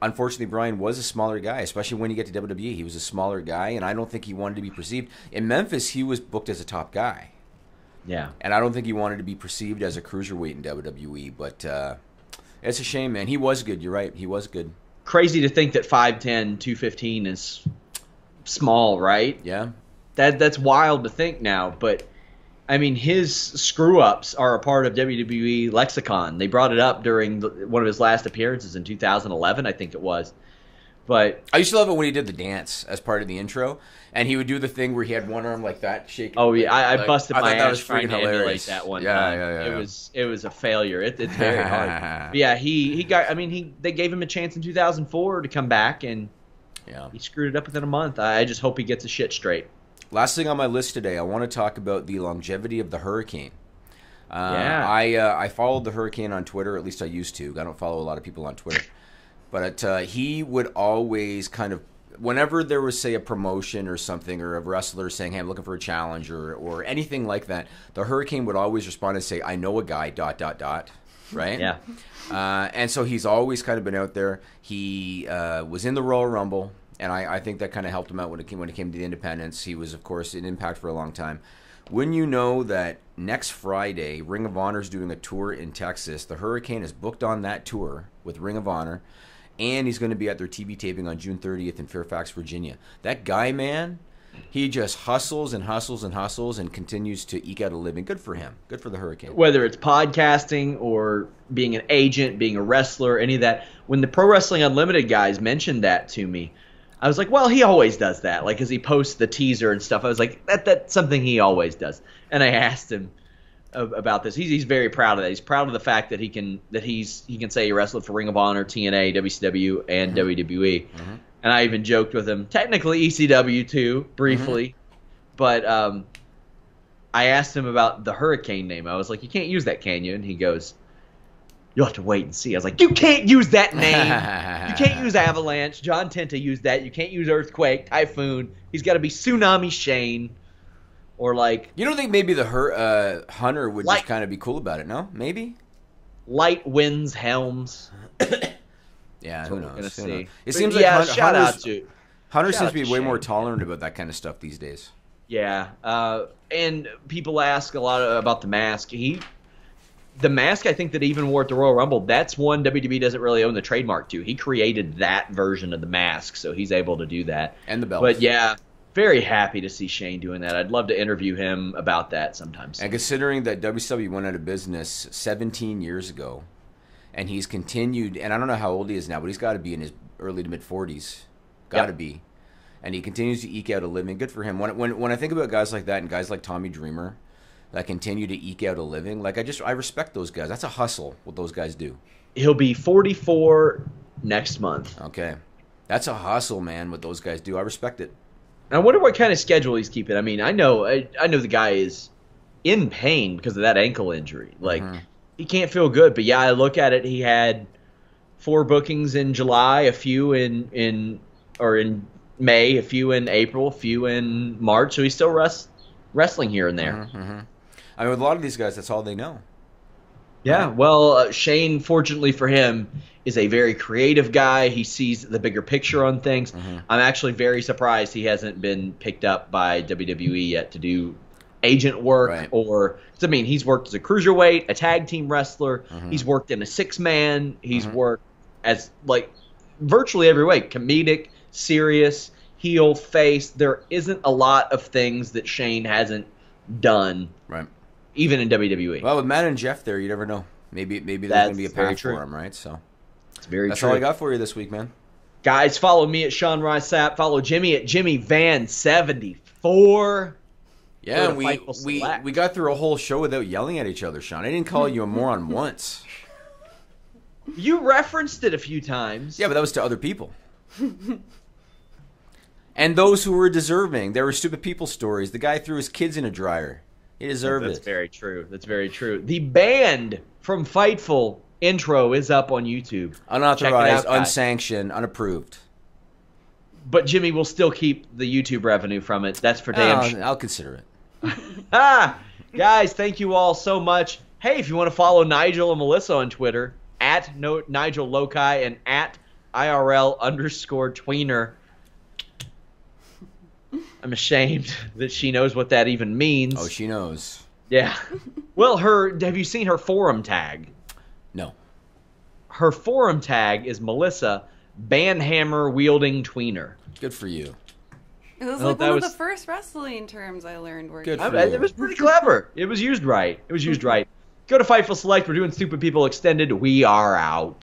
unfortunately Bryan was a smaller guy, especially when you get to WWE. He was a smaller guy, and I don't think he wanted to be perceived. In Memphis, he was booked as a top guy. Yeah. And I don't think he wanted to be perceived as a cruiserweight in WWE, but it's a shame, man. He was good, you're right, he was good. Crazy to think that 5'10", 215 is small, right? Yeah. That's wild to think now, but I mean, his screw-ups are a part of WWE lexicon. They brought it up during one of his last appearances in 2011, I think it was. But I used to love it when he did the dance as part of the intro, and he would do the thing where he had one arm like that, shaking. Oh yeah, I busted my ass trying to hilarious. emulate that one. Yeah. It was a failure. It's very hard. But yeah, he got. I mean, they gave him a chance in 2004 to come back, and he screwed it up within a month. I just hope he gets his shit straight. Last thing on my list today, I want to talk about the longevity of the Hurricane. I followed the Hurricane on Twitter, at least I used to. I don't follow a lot of people on Twitter. But he would always kind of, whenever there was, say, a promotion or something, or a wrestler saying, hey, I'm looking for a challenge, or anything like that, the Hurricane would always respond and say, I know a guy, ... Right? Yeah. And so he's always kind of been out there. He was in the Royal Rumble. And I think that kind of helped him out when it came to the independents. He was, of course, in Impact for a long time. When you know that next Friday, Ring of Honor is doing a tour in Texas, the Hurricane is booked on that tour with Ring of Honor, and he's going to be at their TV taping on June 30th in Fairfax, Virginia. That guy, man, he just hustles and hustles and hustles and continues to eke out a living. Good for him. Good for the Hurricane. Whether it's podcasting or being an agent, being a wrestler, any of that. When the Pro Wrestling Unlimited guys mentioned that to me, I was like, well, he always does that. Like, as he posts the teaser and stuff, I was like, that's something he always does. And I asked him about this. He's very proud of that. He's proud of the fact that he can say he wrestled for Ring of Honor, TNA, WCW, and WWE. Mm-hmm. And I even joked with him, technically ECW too, briefly. Mm-hmm. But I asked him about the Hurricane name. I was like, you can't use that, can you? And he goes, you'll have to wait and see. I was like, you can't use that name. You can't use Avalanche. John Tenta used that. You can't use Earthquake, Typhoon. He's got to be Tsunami Shane. Or like... You don't think maybe the Hunter would just kind of be cool about it, no? Maybe? Light Winds Helms. Yeah, who knows? Gonna see. It seems like Hunter seems to be way Shane. more tolerant about that kind of stuff these days. Yeah. And people ask a lot about the mask. The mask, I think, that he even wore at the Royal Rumble, that's one WWE doesn't really own the trademark to. He created that version of the mask, so he's able to do that. And the belt. But yeah, very happy to see Shane doing that. I'd love to interview him about that sometimes. And considering that WCW went out of business 17 years ago, and he's continued, and I don't know how old he is now, but he's got to be in his early to mid-40s. Got to be. And he continues to eke out a living. Good for him. When I think about guys like that and guys like Tommy Dreamer, that continue to eke out a living. Like I respect those guys. That's a hustle, what those guys do. He'll be 44 next month. Okay. That's a hustle, man, what those guys do. I respect it. I wonder what kind of schedule he's keeping. I mean, I know the guy is in pain because of that ankle injury. Like, he can't feel good. But yeah, I look at it, he had 4 bookings in July, a few in May, a few in April, a few in March. So he's still wrestling here and there. I mean, with a lot of these guys, that's all they know. Yeah, well, Shane, fortunately for him, is a very creative guy. He sees the bigger picture on things. I'm actually very surprised he hasn't been picked up by WWE yet to do agent work or I mean, he's worked as a cruiserweight, a tag team wrestler. He's worked in a 6-man. He's worked as like virtually every way, comedic, serious, heel, face. There isn't a lot of things that Shane hasn't done, even in WWE. Well, with Matt and Jeff there, you never know. Maybe there's going to be a path for him, right? So it's very that's true. all I got for you this week, man. Guys, follow me at Shawn Ross Sapp. Follow Jimmy at JimmyVan74. Yeah, we got through a whole show without yelling at each other, Sean. I didn't call you a moron once. You referenced it a few times. Yeah, but that was to other people. And those who were deserving. There were stupid people stories. The guy threw his kids in a dryer. He deserved it. That's very true. That's very true. The band from Fightful intro is up on YouTube. Unauthorized, unsanctioned, unapproved. But Jimmy will still keep the YouTube revenue from it. That's for damn sure. I'll consider it. Guys, thank you all so much. Hey, if you want to follow Nigel and Melissa on Twitter, at Nigel Loci and at IRL_tweener. I'm ashamed that she knows what that even means. Oh, she knows. Yeah. Well, have you seen her forum tag? No. Her forum tag is Melissa Banhammer Wielding Tweener. Good for you. It was like one of the first wrestling terms I learned. Good for you. It was pretty clever. It was used right. Go to Fightful Select. We're doing Stupid People Extended. We are out.